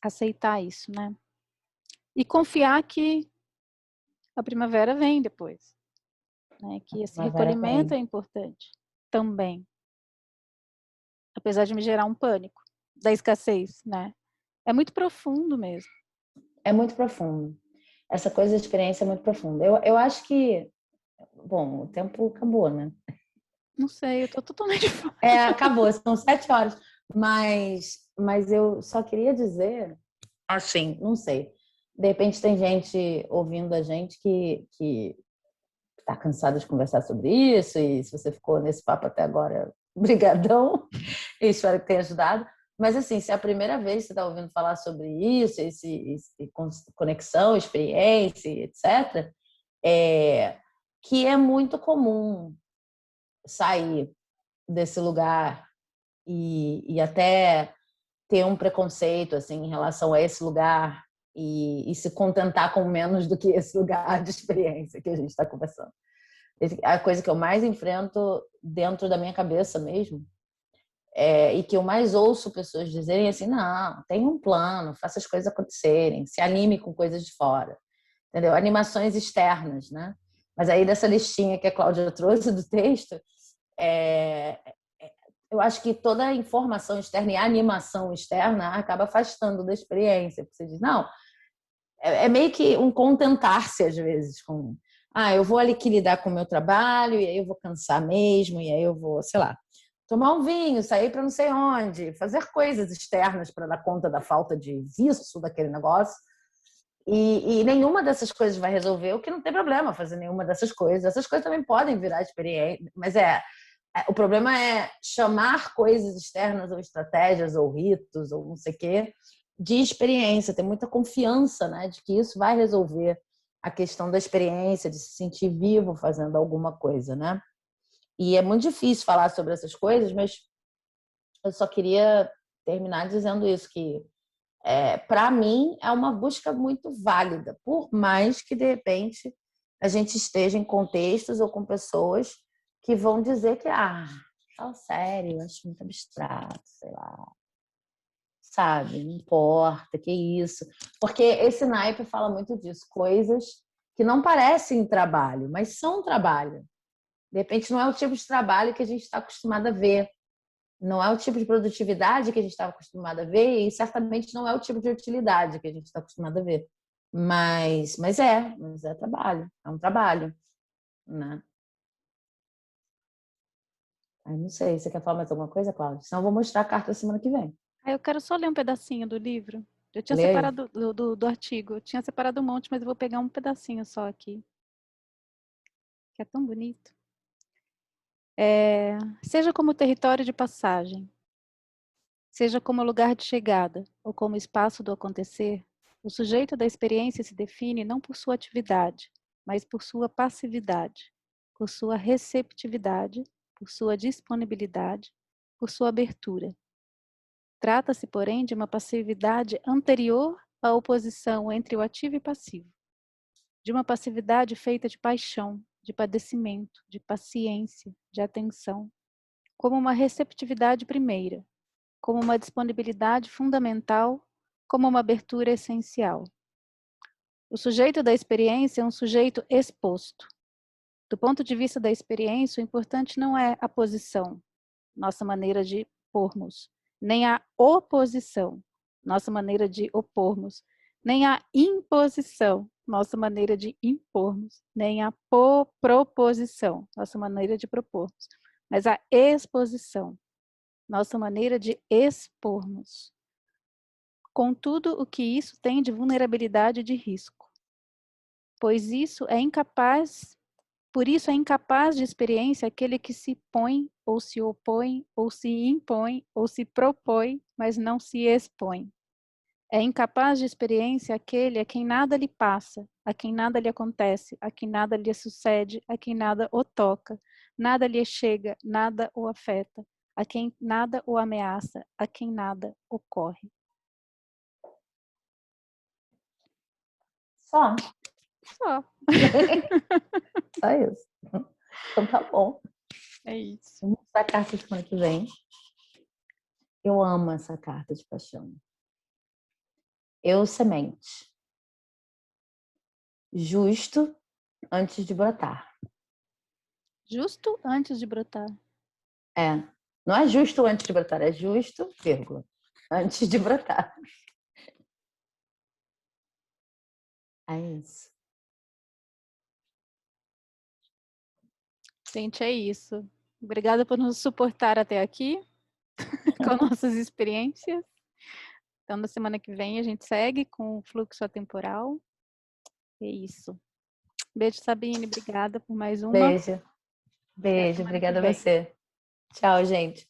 Aceitar isso, né? E confiar que a primavera vem depois. Né? Que esse Primavera recolhimento vem. é importante também. Apesar de me gerar um pânico da escassez, né? É muito profundo mesmo. É muito profundo. Essa coisa da experiência é muito profunda. Eu acho que, bom, o tempo acabou, né? Não sei, eu tô totalmente fora. Acabou, são 7 horas. Mas eu só queria dizer, assim, não sei. De repente tem gente ouvindo a gente que está cansada de conversar sobre isso, e se você ficou nesse papo até agora, brigadão, e espero que tenha ajudado. Mas assim, se é a primeira vez que você está ouvindo falar sobre isso, esse conexão, experiência, etc., que é muito comum sair desse lugar e até ter um preconceito assim em relação a esse lugar e se contentar com menos do que esse lugar de experiência que a gente está conversando. A coisa que eu mais enfrento dentro da minha cabeça mesmo e que eu mais ouço pessoas dizerem assim, não, tem um plano, faça as coisas acontecerem, se anime com coisas de fora, entendeu? Animações externas, né? Mas aí dessa listinha que a Cláudia trouxe do texto, é, eu acho que toda a informação externa e a animação externa acaba afastando da experiência. Você diz, não, é meio que um contentar-se às vezes com, eu vou ali que lidar com o meu trabalho e aí eu vou cansar mesmo e aí eu vou, sei lá, tomar um vinho, sair para não sei onde, fazer coisas externas para dar conta da falta de viço daquele negócio. E nenhuma dessas coisas vai resolver, o que não tem problema fazer nenhuma dessas coisas. Essas coisas também podem virar experiência, mas o problema é chamar coisas externas ou estratégias ou ritos ou não sei o quê de experiência, ter muita confiança, né, de que isso vai resolver a questão da experiência, de se sentir vivo fazendo alguma coisa, né? E é muito difícil falar sobre essas coisas, mas eu só queria terminar dizendo isso, que para mim é uma busca muito válida, por mais que de repente a gente esteja em contextos ou com pessoas que vão dizer que fala sério, acho muito abstrato, sei lá, sabe, não importa, que isso, porque esse naipe fala muito disso, coisas que não parecem trabalho, mas são trabalho. De repente não é o tipo de trabalho que a gente está acostumado a ver, não é o tipo de produtividade que a gente estava acostumado a ver e certamente não é o tipo de utilidade que a gente está acostumado a ver. Mas é trabalho, é um trabalho, né? Aí não sei, você quer falar mais alguma coisa, Cláudia? Senão eu vou mostrar a carta semana que vem. Eu quero só ler um pedacinho do livro. Eu tinha Lê aí. separado do artigo, eu tinha separado um monte, mas eu vou pegar um pedacinho só aqui, que é tão bonito. Seja como território de passagem. seja como lugar de chegada ou como espaço do acontecer, o sujeito da experiência se define não por sua atividade, mas por sua passividade, por sua receptividade, por sua disponibilidade, por sua abertura. Trata-se, porém, de uma passividade anterior à oposição entre o ativo e passivo, de uma passividade feita de paixão, de padecimento, de paciência, de atenção, como uma receptividade primeira, como uma disponibilidade fundamental, como uma abertura essencial. O sujeito da experiência é um sujeito exposto. Do ponto de vista da experiência, o importante não é a posição, nossa maneira de pormos, nem a oposição, nossa maneira de opormos, nem a imposição, nossa maneira de impormos, nem a proposição, nossa maneira de propormos, mas a exposição, nossa maneira de expormos. Contudo, o que isso tem de vulnerabilidade e de risco? Pois isso é incapaz, por isso é incapaz de experiência aquele que se põe, ou se opõe, ou se impõe, ou se propõe, mas não se expõe. É incapaz de experiência aquele a quem nada lhe passa, a quem nada lhe acontece, a quem nada lhe sucede, a quem nada o toca, nada lhe chega, nada o afeta, a quem nada o ameaça, a quem nada ocorre. Só. Só. Só isso. Então tá bom. É isso. Vamos mostrar a carta de semana que vem. Eu amo essa carta de paixão. Eu, semente. Justo antes de brotar. Justo antes de brotar. É. Não é justo antes de brotar, é justo, vírgula, antes de brotar. É isso. Gente, é isso. Obrigada por nos suportar até aqui com nossas experiências. Então, na semana que vem a gente segue com o fluxo atemporal. É isso. Beijo, Sabine. Obrigada por mais uma. Beijo. Até a Beijo. semana que Obrigada a vem. você. Tchau, gente.